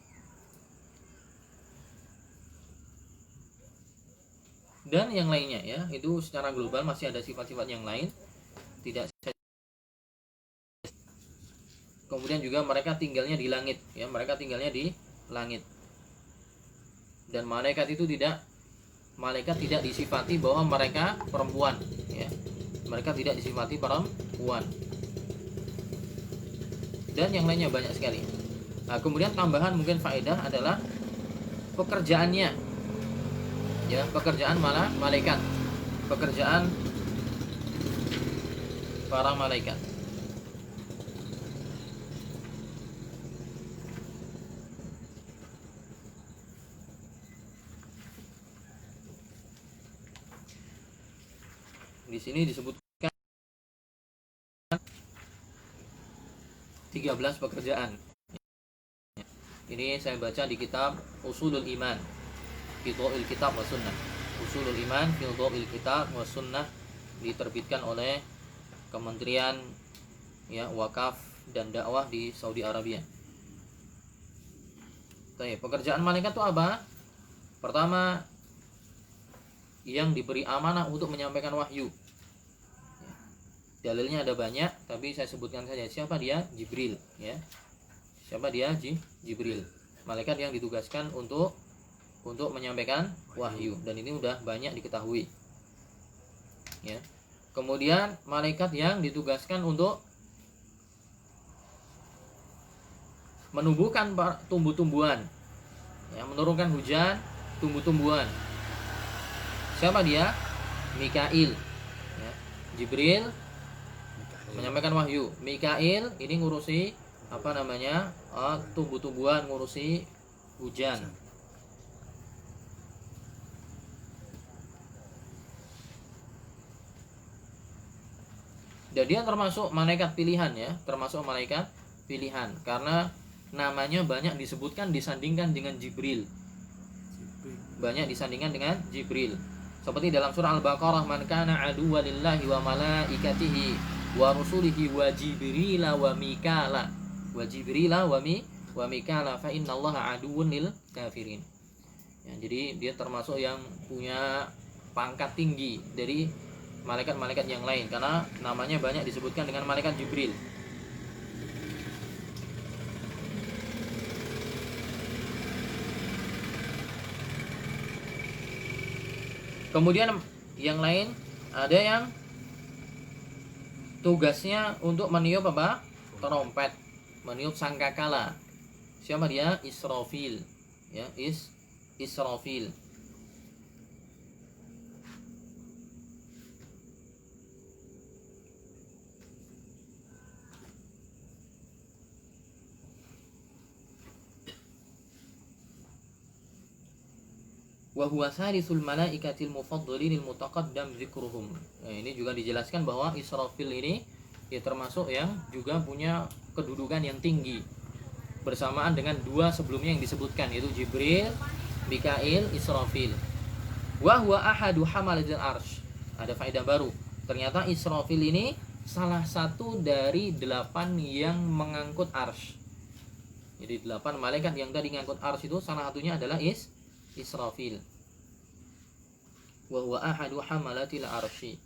Dan yang lainnya, ya, itu secara global masih ada sifat-sifat yang lain, tidak. Kemudian juga mereka tinggalnya di langit, ya, mereka tinggalnya di langit. Dan malaikat tidak disifati bahwa mereka perempuan, ya. Mereka tidak disifati perempuan. Dan yang lainnya banyak sekali. Nah, kemudian tambahan mungkin faedah adalah pekerjaannya, ya, pekerjaan malaikat, pekerjaan para malaikat. Di sini disebutkan 13 pekerjaan. Ini saya baca di kitab Usulul Iman fi Dhawil Kitab wa Sunnah. Usulul Iman fi Dhawil Kitab wa Sunnah, diterbitkan oleh Kementerian, ya, Wakaf dan Dakwah di Saudi Arabia. Pekerjaan malaikat itu apa? Pertama, yang diberi amanah untuk menyampaikan wahyu. Dalilnya ada banyak, tapi saya sebutkan saja. Siapa dia? Jibril, ya. Siapa dia? Jibril. Malaikat yang ditugaskan untuk menyampaikan wahyu, dan ini udah banyak diketahui, ya. Kemudian malaikat yang ditugaskan untuk menumbuhkan tumbuh-tumbuhan, ya, menurunkan hujan, tumbuh-tumbuhan. Siapa dia? Mikail, ya. Jibril menyampaikan wahyu. Mikail ini ngurusi tumbuh-tumbuhan, ngurusi hujan. Dan dia termasuk malaikat pilihan, ya, termasuk malaikat pilihan karena namanya banyak disandingkan dengan Jibril. Banyak disandingkan dengan Jibril. Seperti dalam surah Al-Baqarah, man kana aduwwan lillahi wa malaikatihi wa rusulihi wa Jibril wa Mikala wa Mikala fa innallaha aduwwun lil kafirin. Ya, jadi dia termasuk yang punya pangkat tinggi dari malaikat-malaikat yang lain karena namanya banyak disebutkan dengan malaikat Jibril. Kemudian yang lain ada yang tugasnya untuk meniup apa? Trompet, meniup sangkakala. Siapa dia? Israfil. Ya, Israfil. Wa huwa salisul malaikatil mufaddalinil mutaqaddam dzikruhum. Nah, ini juga dijelaskan bahwa Israfil ini ya termasuk yang juga punya kedudukan yang tinggi bersamaan dengan dua sebelumnya yang disebutkan yaitu Jibril, Mikail, Israfil. Wa huwa ahadu hamalatil arsy. Ada faedah baru. Ternyata Israfil ini salah satu dari 8 yang mengangkut arsy. Jadi 8 malaikat yang tadi mengangkut arsy itu salah satunya adalah Israfil. Wa huwa ahadu hamalatil arsy.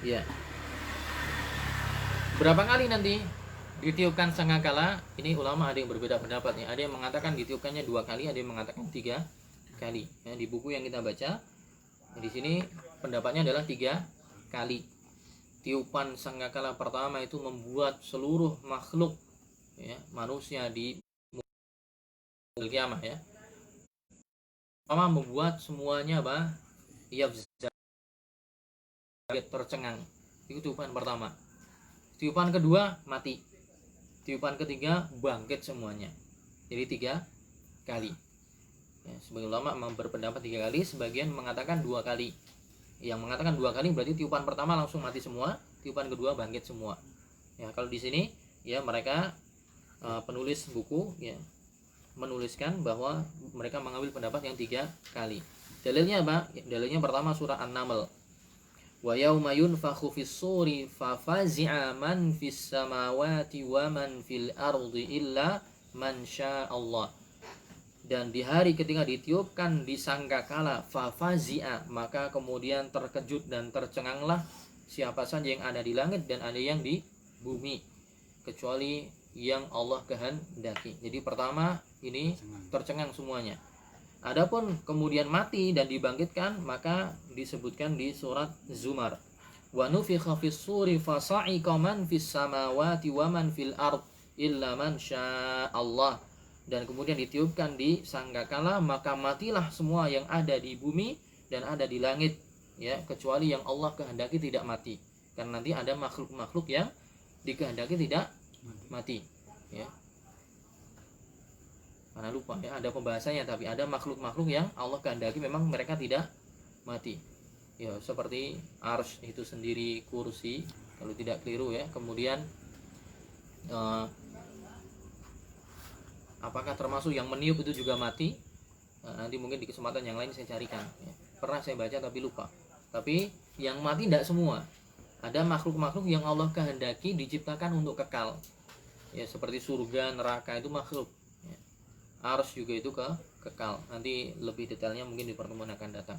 Ya. Berapa kali nanti ditiupkan sangkakala? Ini ulama ada yang berbeda pendapatnya. Ada yang mengatakan ditiupkannya 2 kali, ada yang mengatakan 3 kali. Ya, di buku yang kita baca di sini pendapatnya adalah 3 kali. Tiupan sangkakala pertama itu membuat seluruh makhluk ya, manusia di kiamat ya. Pertama membuat semuanya apa? Tercengang. Itu tiupan pertama. Tiupan kedua mati. Tiupan ketiga bangkit semuanya. Jadi 3 kali. Ya, sebagian ulama berpendapat 3 kali, sebagian mengatakan 2 kali. Yang mengatakan 2 kali berarti tiupan pertama langsung mati semua, tiupan kedua bangkit semua. Ya, kalau di sini ya mereka penulis buku ya menuliskan bahwa mereka mengambil pendapat yang 3 kali. Dalilnya apa? Dalilnya pertama surah An-Naml. Wa yauma yunfakhu fis-suri fa fazi'a man fis samawati wa man fil ardi illa man Allah. Dan di hari ketika ditiupkan di sangkakala fa fazi'a, maka kemudian terkejut dan tercenganglah siapa saja yang ada di langit dan ada yang di bumi kecuali yang Allah kehendaki. Jadi pertama ini tercengang semuanya. Adapun kemudian mati dan dibangkitkan maka disebutkan di surat Zumar. Wa nufikha fis-suri fa sa'iqa man fis samawati wa man fil ard illa man Allah. Dan kemudian ditiupkan di sangkakala maka matilah semua yang ada di bumi dan ada di langit ya kecuali yang Allah kehendaki tidak mati. Karena nanti ada makhluk-makhluk yang dikehendaki tidak mati ya. Karena lupa ya ada pembahasannya, tapi ada makhluk-makhluk yang Allah kehendaki memang mereka tidak mati. Ya seperti arsy itu sendiri, kursi kalau tidak keliru ya. Kemudian apakah termasuk yang meniup itu juga mati? Nanti mungkin di kesempatan yang lain saya carikan ya. Pernah saya baca tapi lupa. Tapi yang mati tidak semua. Ada makhluk-makhluk yang Allah kehendaki diciptakan untuk kekal. Ya seperti surga, neraka itu makhluk. Arsy juga itu kekal. Nanti lebih detailnya mungkin di pertemuan akan datang.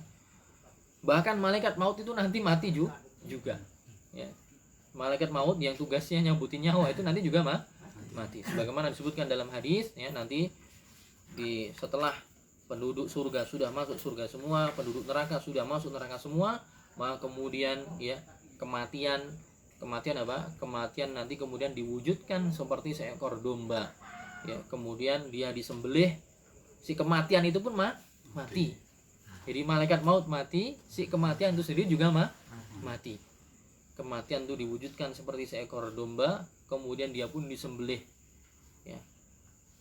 Bahkan malaikat maut itu nanti mati juga. Ya. Malaikat maut yang tugasnya nyambutin nyawa itu nanti juga mati. Sebagaimana disebutkan dalam hadis, ya nanti setelah penduduk surga sudah masuk surga semua, penduduk neraka sudah masuk neraka semua, maka kemudian ya kematian apa? Kematian nanti kemudian diwujudkan seperti seekor domba. Ya, kemudian dia disembelih, si kematian itu pun mati. Jadi malaikat maut mati, si kematian itu sendiri juga mati. Kematian itu diwujudkan seperti seekor domba, kemudian dia pun disembelih. Ya.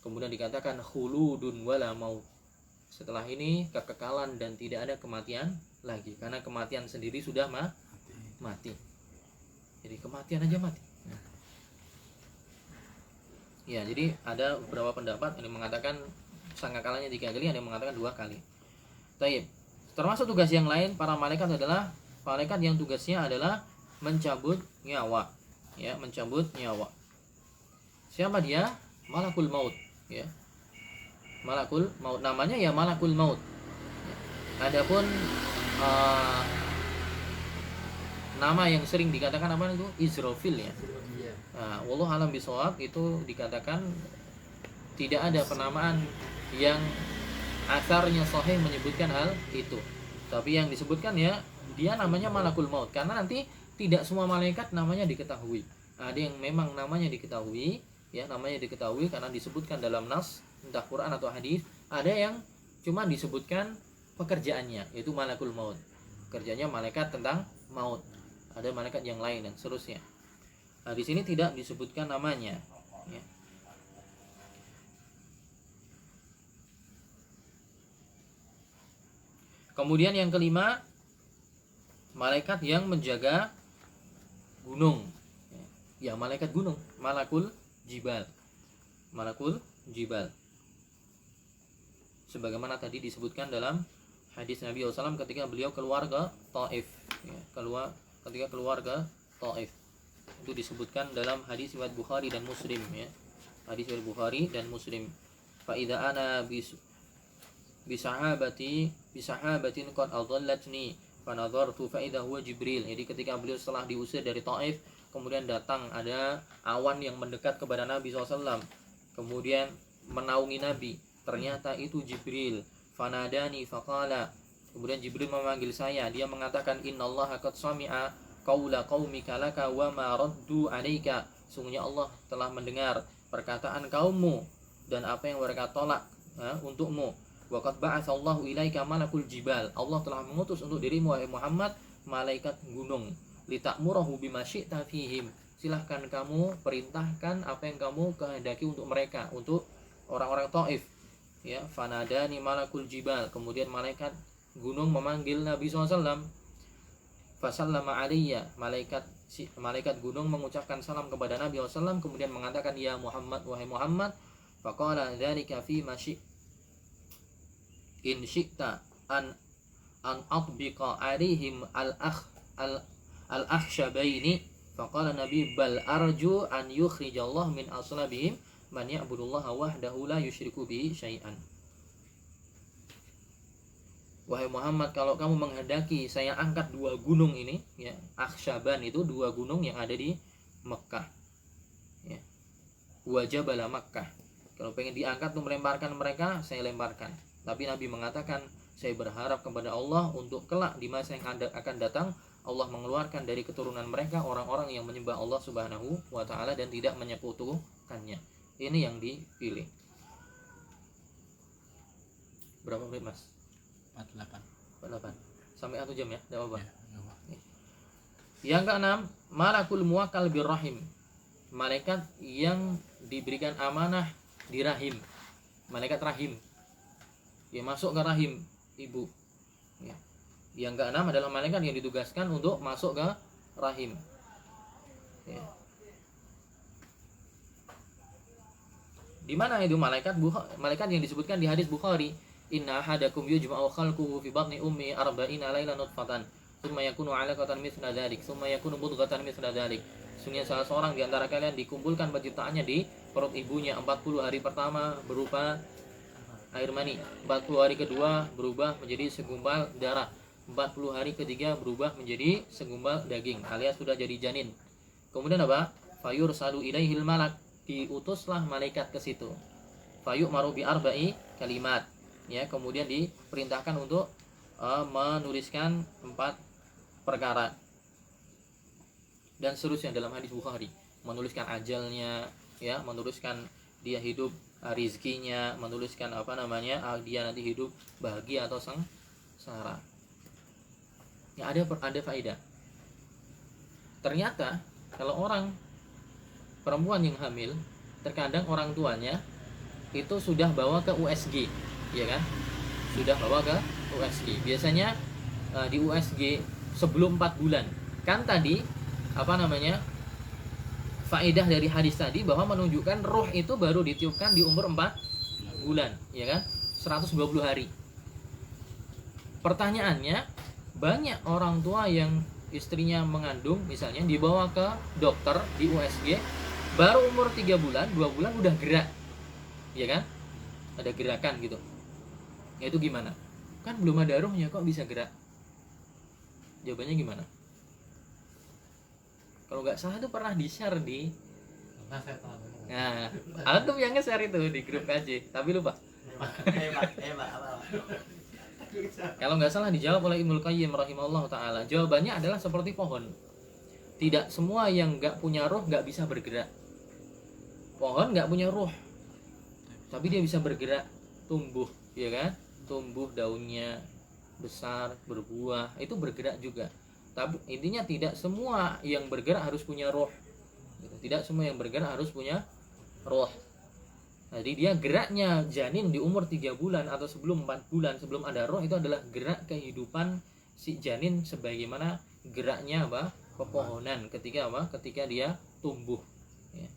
Kemudian dikatakan khuludun wala maut. Setelah ini kekekalan dan tidak ada kematian lagi, karena kematian sendiri sudah mati. Jadi kematian aja mati. Ya, jadi ada beberapa pendapat yang mengatakan sangkakalanya 3 kali, ada yang mengatakan 2 kali. Taib. Termasuk tugas yang lain para malaikat adalah malaikat yang tugasnya adalah mencabut nyawa. Ya, mencabut nyawa. Siapa dia? Malakul maut, ya. Malakul maut, namanya ya malakul maut. Adapun nama yang sering dikatakan apa itu? Israfil, ya. Nah, wallahu alam bisawab, itu dikatakan tidak ada penamaan yang asarnya sahih menyebutkan hal itu. Tapi yang disebutkan ya dia namanya malakul maut karena nanti tidak semua malaikat namanya diketahui. Ada yang memang namanya diketahui, ya, namanya diketahui karena disebutkan dalam nas entah Quran atau hadis. Ada yang cuma disebutkan pekerjaannya, yaitu malakul maut. Kerjanya malaikat tentang maut. Ada malaikat yang lain dan seterusnya. Nah, di sini tidak disebutkan namanya, ya. Kemudian yang kelima, malaikat yang menjaga gunung. Ya, malaikat gunung, malakul jibal. Malakul jibal. Sebagaimana tadi disebutkan dalam hadis Nabi SAW ketika beliau keluar ke Taif, ya, ketika keluar ke Taif. Itu disebutkan dalam hadis riwayat Bukhari dan Muslim, ya. Hadis riwayat Bukhari dan Muslim. Fa idza ana bisahabatin qad adallatni fa nadartu fa idza huwa Jibril. Jadi ketika beliau setelah diusir dari Taif, kemudian datang ada awan yang mendekat kepada Nabi SAW, kemudian menaungi Nabi. Ternyata itu Jibril. Fanadani faqala. Kemudian Jibril memanggil saya. Dia mengatakan, innallaha qad sami'a qaula qaumika laka wa ma raddu 'alaika. Sungguhnya Allah telah mendengar perkataan kaummu dan apa yang mereka tolak untukmu. Wa qad ba'atsallahu ilaika malakul jibal. Allah telah mengutus untuk dirimu wahai Muhammad malaikat gunung. Litakmurahu bima syi'ta fihim. Silahkan kamu perintahkan apa yang kamu kehendaki untuk mereka, untuk orang-orang Taif. Ya, fanadani malakul jibal. Kemudian malaikat gunung memanggil Nabi SAW. Fasallama alaiya. Malaikat gunung mengucapkan salam kepada Nabi SAW, kemudian mengatakan, ya Muhammad, wahai Muhammad. Faqala dzalika fi ma in syi'ta an atbiqa alaihim al-akhshabaini. Faqala Nabi bal arju an yukhrijallahu min aslabihim man ya'budullaha wahdahu la yusyriku bihi syai'an. Wahai Muhammad, kalau kamu menghendaki saya angkat 2 gunung ini, ya, Akhshaban itu 2 gunung yang ada di Mekah, ya, Wajabala Makkah. Kalau pengen diangkat untuk melemparkan mereka, saya lemparkan. Tapi Nabi mengatakan, saya berharap kepada Allah untuk kelak di masa yang akan datang, Allah mengeluarkan dari keturunan mereka orang-orang yang menyembah Allah Subhanahu wa ta'ala dan tidak menyekutukannya. Ini yang dipilih. Berapa menit, Mas? 48. Sampai 1 jam, ya? Tidak apa-apa. Ya. Yang keenam, malakul muwakkal birrahim. Malaikat yang diberikan amanah di rahim. Malaikat rahim. Ya, masuk ke rahim ibu. Ya. Yang keenam adalah malaikat yang ditugaskan untuk masuk ke rahim. Ya. Di mana itu malaikat yang disebutkan di hadis Bukhari, inna ahadakum yujma'u khalquhu fi batni ummi 40 lailan nutfatan thumma yakunu 'alaqatan mithla dzalik thumma yakunu mudghatan mithla dzalik. Sungguh salah seorang di antara kalian dikumpulkan penciptaannya di perut ibunya 40 hari pertama berupa air mani, 40 hari kedua berubah menjadi segumpal darah, 40 hari ketiga berubah menjadi segumpal daging alias sudah jadi janin. Kemudian apa? Fayursalu ilaihil malak, diutuslah malaikat ke situ. Fayu'maru bi arba'i kalimat. Ya, kemudian diperintahkan untuk menuliskan 4 perkara dan seterusnya dalam hadis Bukhari, menuliskan ajalnya, ya, menuliskan dia hidup, rizkinya, menuliskan dia nanti hidup bahagia atau sengsara. Ya, ada faedah. Ternyata kalau orang perempuan yang hamil, terkadang orang tuanya itu sudah bawa ke USG, ya kan? Sudah bawa ke USG. Biasanya di USG sebelum 4 bulan. Kan tadi faedah dari hadis tadi bahwa menunjukkan roh itu baru ditiupkan di umur 4 bulan, ya kan? 120 hari. Pertanyaannya, banyak orang tua yang istrinya mengandung misalnya dibawa ke dokter di USG baru umur 3 bulan, 2 bulan udah gerak. Ya kan? Ada gerakan gitu. Ya itu gimana? Kan belum ada rohnya kok bisa gerak? Jawabannya gimana? Kalau nggak salah itu pernah di-share di antum yang nge-share itu di grup KJ, tapi lupa.
Hebat.
Kalau nggak salah dijawab oleh Ibnu Qayyim rahimahullah taala. Jawabannya adalah seperti pohon. Tidak semua yang nggak punya roh nggak bisa bergerak. Pohon nggak punya roh, tapi dia bisa bergerak, tumbuh, ya kan? Tumbuh daunnya besar, berbuah, itu bergerak juga. Tapi intinya tidak semua yang bergerak harus punya roh. Tidak semua yang bergerak harus punya roh. Jadi dia geraknya janin di umur 3 bulan atau sebelum 4 bulan, sebelum ada roh, itu adalah gerak kehidupan si janin sebagaimana geraknya pepohonan ketika dia tumbuh, ya.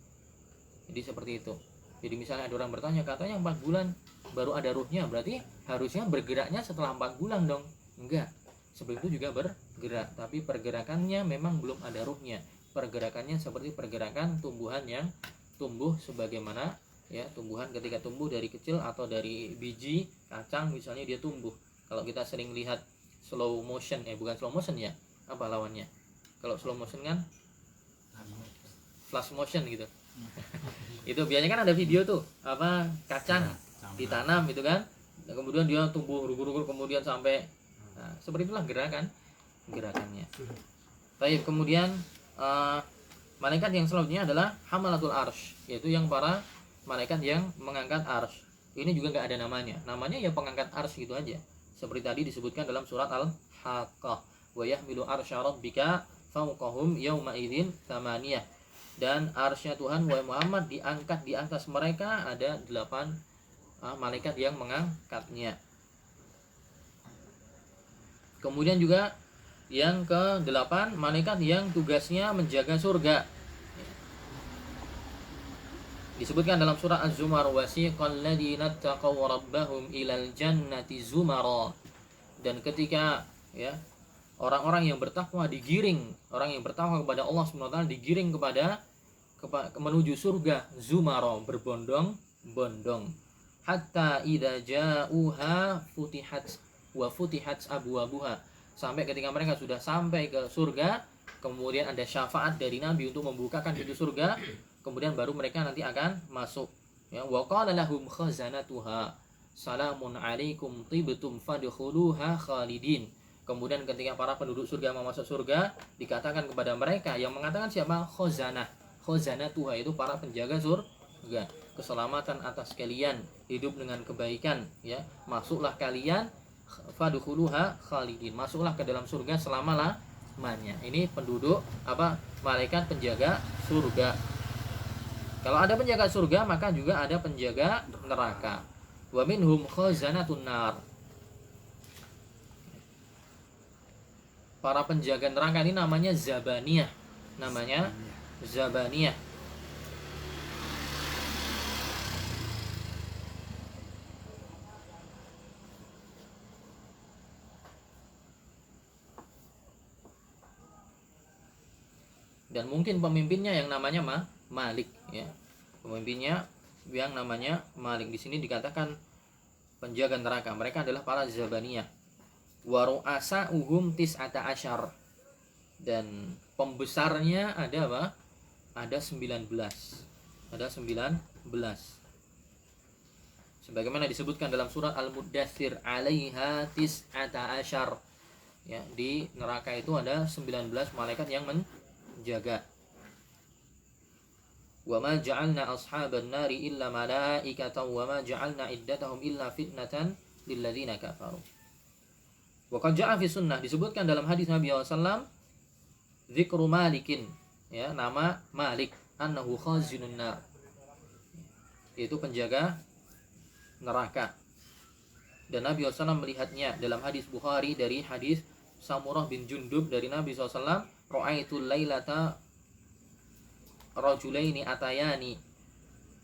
Jadi seperti itu. Jadi misalnya ada orang bertanya, katanya 4 bulan baru ada ruhnya, berarti harusnya bergeraknya setelah 4 bulan dong. Enggak, sebelum itu juga bergerak, tapi pergerakannya memang belum ada ruhnya. Pergerakannya seperti pergerakan tumbuhan yang tumbuh sebagaimana, ya, tumbuhan ketika tumbuh dari kecil atau dari biji kacang misalnya dia tumbuh. Kalau kita sering lihat slow motion, bukan slow motion ya, apa lawannya? Kalau slow motion kan flash motion gitu. Itu biasanya kan ada video tuh, kacang ditanam gitu kan, dan kemudian dia tumbuh rugur-rugur kemudian sampai, nah, seperti itulah gerakannya. Baik, kemudian malaikat yang selanjutnya adalah hamalatul arsh, yaitu yang para malaikat yang mengangkat arsh. Ini juga nggak ada namanya ya pengangkat arsh gitu aja. Seperti tadi disebutkan dalam surat Al-Haqqah, wa yahmilu arsya rabbika fawqahum yawma idzin tsamaniyah. Dan arsy Tuhan wahai Muhammad diangkat di atas mereka, ada 8 malaikat yang mengangkatnya. Kemudian juga yang ke-8 malaikat yang tugasnya menjaga surga. Disebutkan dalam surah Az-Zumar, wasiqal ladzina taqaw rabbahum ilal jannati zumara. Dan ketika, ya, orang-orang yang bertakwa digiring, orang yang bertakwa kepada Allah Subhanahu wa taala digiring menuju surga zumara, berbondong-bondong. Hatta idza ja'uha futihat abwabuha. Sampai ketika mereka sudah sampai ke surga, kemudian ada syafaat dari Nabi untuk membukakan pintu surga, kemudian baru mereka nanti akan masuk. Ya, wa qala lahum khazanatuha salamun alaikum tibtum fadkhuluha khalidin. Kemudian ketika para penduduk surga mau masuk surga, dikatakan kepada mereka, yang mengatakan siapa? Khazanatuha itu para penjaga surga. Keselamatan atas kalian, hidup dengan kebaikan, ya. Masuklah kalian fadkhuluha khalidin, masuklah ke dalam surga selama-lamanya. Ini penduduk malaikat penjaga surga. Kalau ada penjaga surga, maka juga ada penjaga neraka. Wa minhum khazanatun nar. Para penjaga neraka ini namanya zabaniyah. Dan mungkin pemimpinnya yang namanya Malik, ya. Pemimpinnya yang namanya Malik. Di sini dikatakan penjaga neraka. Mereka adalah para zabaniyah. Wa ru'asa'uhum tis'ata asyar. Dan pembesarnya ada Ada 19. Ada 19. Sebagaimana disebutkan dalam surat Al-Muddatsir, 'alaiha tis'ata asyar. Ya, di neraka itu ada 19 malaikat yang menjaga. Wa ma ja'alna ashaban nari illa malaikatan wa ma ja'alna iddatahum illa fitnatan lil ladzina kafaru. Wa qad ja'a fi sunnah, disebutkan dalam hadis Nabi SAW, dzikru Malikin, ya, nama Malik, annahu khazinun nar, yaitu penjaga neraka. Dan Nabi SAW melihatnya dalam hadis Bukhari dari hadis Samurah bin Jundub dari Nabi SAW, ra'aitul lailata rajulaini atayani.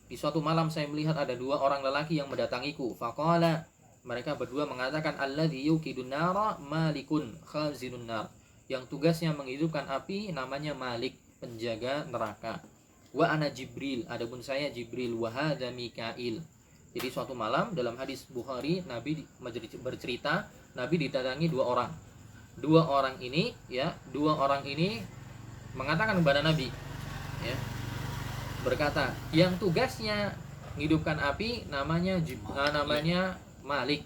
Di suatu malam saya melihat ada dua orang lelaki yang mendatangiku. Faqala, mereka berdua mengatakan, alladzi yuqidun nara malikun khazinun nar. Yang tugasnya menghidupkan api namanya Malik, penjaga neraka. Wa ana Jibril, adapun saya Jibril, wa hadza Mikail. Jadi suatu malam dalam hadis Bukhari Nabi bercerita, Nabi didatangi dua orang. Dua orang ini mengatakan kepada Nabi, ya, berkata, yang tugasnya menghidupkan api namanya Malik.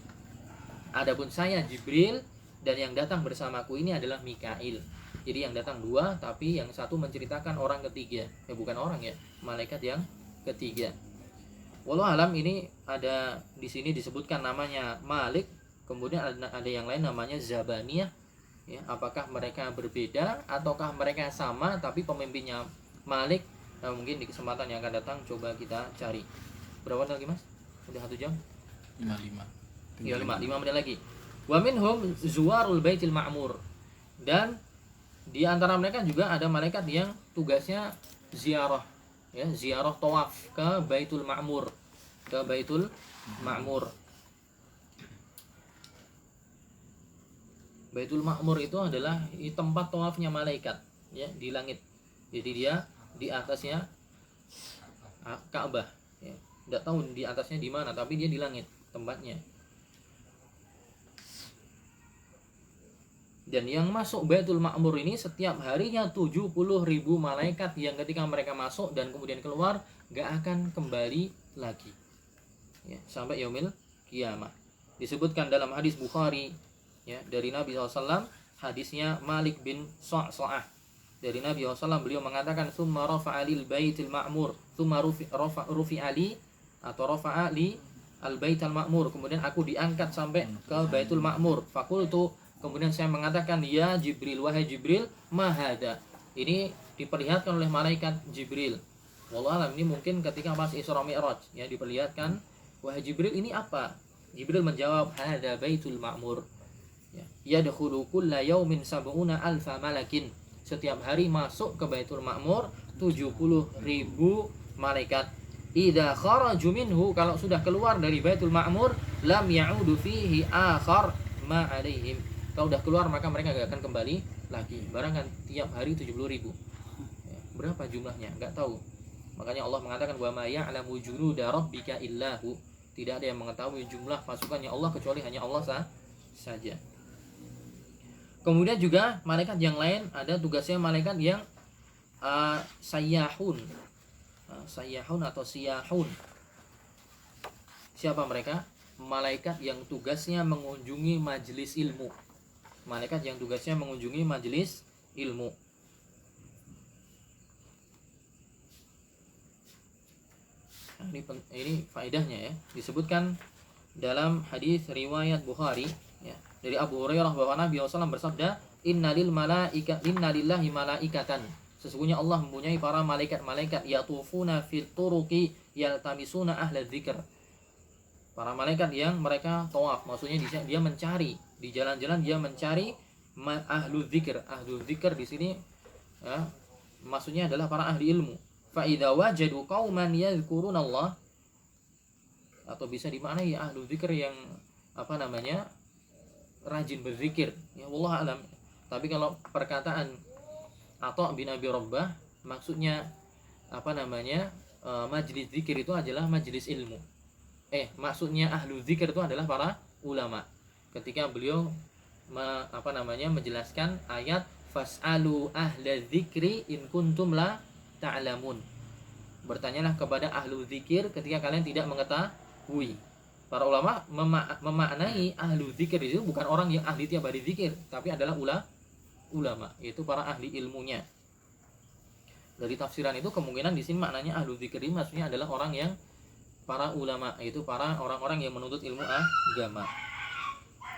Adapun saya Jibril dan yang datang bersamaku ini adalah Mikail. Jadi yang datang dua, tapi yang satu menceritakan orang ketiga. Bukan orang ya, malaikat yang ketiga. Walau alam, ini ada di sini disebutkan namanya Malik, kemudian ada yang lain namanya Zabaniyah. Ya, apakah mereka berbeda ataukah mereka sama tapi pemimpinnya Malik? Nah, mungkin di kesempatan yang akan datang coba kita cari. Berapa lagi Mas? Udah 1 jam?
55.
Ya 5 menit lagi. Wa minhum zuwarul baitil ma'mur. Dan di antara mereka juga ada malaikat yang tugasnya ziarah, ya, ziarah tawaf ke Baitul Ma'mur, ke Baitul Ma'mur. Baitul Ma'mur itu adalah tempat tawafnya malaikat, ya, di langit. Jadi dia di atasnya Ka'bah, ya. Tidak tahu di atasnya di mana, tapi dia di langit tempatnya. Dan yang masuk Baitul Ma'mur ini setiap harinya 70.000 malaikat yang ketika mereka masuk dan kemudian keluar gak akan kembali lagi, ya, sampai yaumil kiamah. Disebutkan dalam hadis Bukhari, ya, dari Nabi SAW, hadisnya Malik bin Sa'sa'ah. Dari Nabi SAW beliau mengatakan, "Tsumma rafa'a lil baitil ma'mur, tsumma rufi'a li atau rafa'a li al baital ma'mur." Kemudian aku diangkat sampai ke Baitul Ma'mur. Fakultu, kemudian saya mengatakan, "Ya Jibril, wahai Jibril, mahada." Ini diperlihatkan oleh malaikat Jibril. Wallahu alam, ini mungkin ketika pas Isra Mi'raj, ya, diperlihatkan, "Wahai Jibril, ini apa?" Jibril menjawab, "Hada Baitul Ma'mur." Ya, yadkhulu kulla yaumin sab'una alfa malakin. Setiap hari masuk ke Baitul Ma'mur 70.000 malaikat. Idza kharaju minhu, kalau sudah keluar dari Baitul Ma'mur, lam ya'udu fihi akhar ma alaihim. Kalau sudah keluar maka mereka gak akan kembali lagi. Barangkan tiap hari 70.000. Ya, berapa jumlahnya? Enggak tahu. Makanya Allah mengatakan, wa ma ya'lamu junuda rabbika illahu. Tidak ada yang mengetahui jumlah pasukannya Allah kecuali hanya Allah saja. Kemudian juga malaikat yang lain ada tugasnya malaikat yang sayyahun. Sayyahun atau siyahun. Siapa mereka? Malaikat yang tugasnya mengunjungi majelis ilmu. Malaikat yang tugasnya mengunjungi majelis ilmu. Nah, ini faedahnya, ya. Disebutkan dalam hadis riwayat Bukhari, ya, dari Abu Hurairah bahwa Nabi SAW bersabda, innalillahi malaikatan. Sesungguhnya Allah mempunyai para malaikat-malaikat yatufuna fit turuqi yaltamisuna ahla dzikr. Para malaikat yang mereka tawaf, maksudnya dia mencari di jalan-jalan, dia mencari ahlu dzikr. Ahlu dzikr di sini, ya, maksudnya adalah para ahli ilmu. Fa idza wajadu qauman yadhkurunallah, atau bisa dimaknai ahlu dzikr yang rajin berzikir, ya, wallahu alam. Tapi kalau perkataan Atha bin Abi Rabbah, maksudnya majelis zikir itu adalah majelis ilmu. Maksudnya ahlu zikir itu adalah para ulama. Ketika beliau menjelaskan ayat fas'alu ahla dzikri in kuntum la ta'lamun. Bertanyalah kepada ahlu zikir ketika kalian tidak mengetahui. Para ulama memaknai ahlu zikir itu bukan orang yang ahli tiap hari zikir, tapi adalah ulama, yaitu para ahli ilmunya. Dari tafsiran itu kemungkinan di sini maknanya ahlu zikir ini maksudnya adalah orang yang para ulama, yaitu para orang-orang yang menuntut ilmu agama.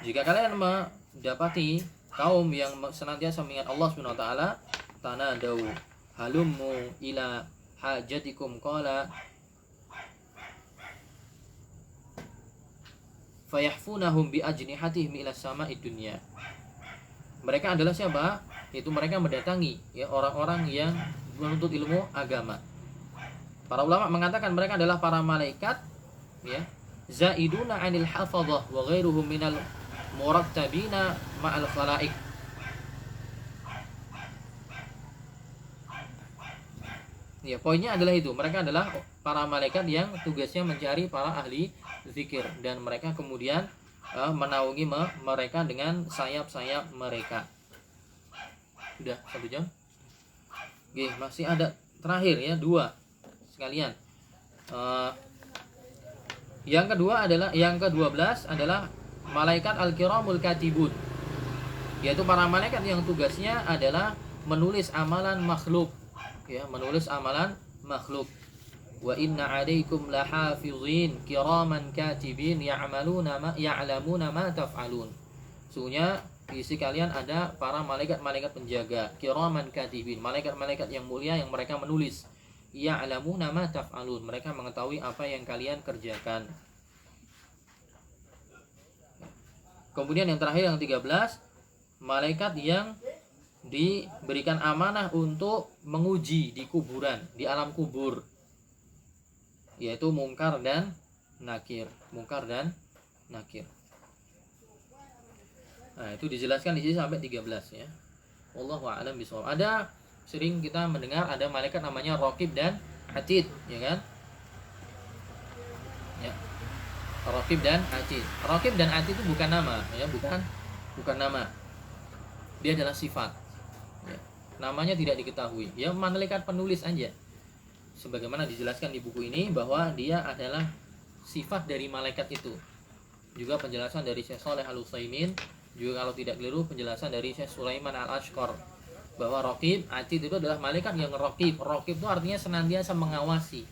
Jika kalian mendapati kaum yang senantiasa mengingat Allah Subhanahu wa taala, tanadau halummu ila hajatikum qala fayahfunahum bi ajnihatihim ila sama'id dunya. Mereka adalah siapa? Itu mereka mendatangi ya orang-orang yang menuntut ilmu agama. Para ulama mengatakan mereka adalah para malaikat ya, zaiduna 'anil hafadhah wa ghairuhum minal murattabina ma'al khalaik. Ya, poinnya adalah itu. Mereka adalah para malaikat yang tugasnya mencari para ahli zikir dan mereka kemudian menaungi mereka dengan sayap-sayap mereka. Sudah 1 jam. Oke, masih ada terakhir ya 2 sekalian. Yang kedua adalah yang ke-12 adalah malaikat al-kiramul katibun, yaitu para malaikat yang tugasnya adalah menulis amalan makhluk ya, menulis amalan makhluk. Wa inna 'alaikum lahafizin kiraman katibin ya'lamuna ma taf'alun. Sesungguhnya di sisi kalian ada para malaikat-malaikat penjaga, kiraman katibin, malaikat-malaikat yang mulia yang mereka menulis. Ya'lamuna ma taf'alun, mereka mengetahui apa yang kalian kerjakan. Kemudian yang terakhir yang 13, malaikat yang diberikan amanah untuk menguji di kuburan, di alam kubur, yaitu mungkar dan nakir. Mungkar dan nakir. Nah, itu dijelaskan di sini sampai 13 ya. Wallahu a'lam bishawab. Ada sering kita mendengar ada malaikat namanya Raqib dan Atid, ya kan? Ya. Raqib dan Atid. Raqib dan Atid itu bukan nama, ya, bukan nama. Dia adalah sifat. Ya. Namanya tidak diketahui. Ya, malaikat penulis aja. Sebagaimana dijelaskan di buku ini bahwa dia adalah sifat dari malaikat itu. Juga penjelasan dari Syekh Shalih Al-Utsaimin, juga kalau tidak keliru penjelasan dari Syekh Sulaiman Al-Ashqar bahwa Raqib, Atid itu adalah malaikat yang Raqib. Raqib itu artinya senantiasa mengawasi.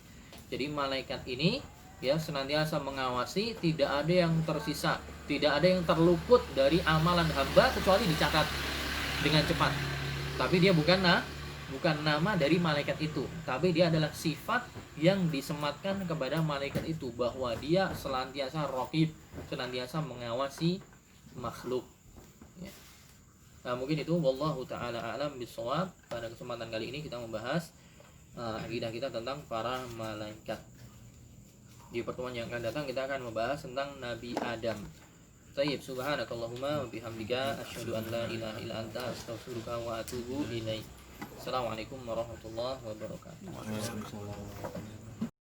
Jadi malaikat ini ya senantiasa mengawasi, tidak ada yang tersisa, tidak ada yang terluput dari amalan hamba kecuali dicatat dengan cepat. Tapi dia bukan nama dari malaikat itu, tapi dia adalah sifat yang disematkan kepada malaikat itu bahwa dia senantiasa Raqib, senantiasa mengawasi makhluk. Ya. Nah, mungkin itu wallahu taala a'lam bishawab. Pada kesempatan kali ini kita membahas akidah kita tentang para malaikat. Di pertemuan yang akan datang kita akan membahas tentang Nabi Adam. Tayyib, subhanakallahumma wa bihamdika asyhadu an la ilaha illa anta astaghfiruka wa atubu ilaik. Assalamualaikum warahmatullahi wabarakatuh.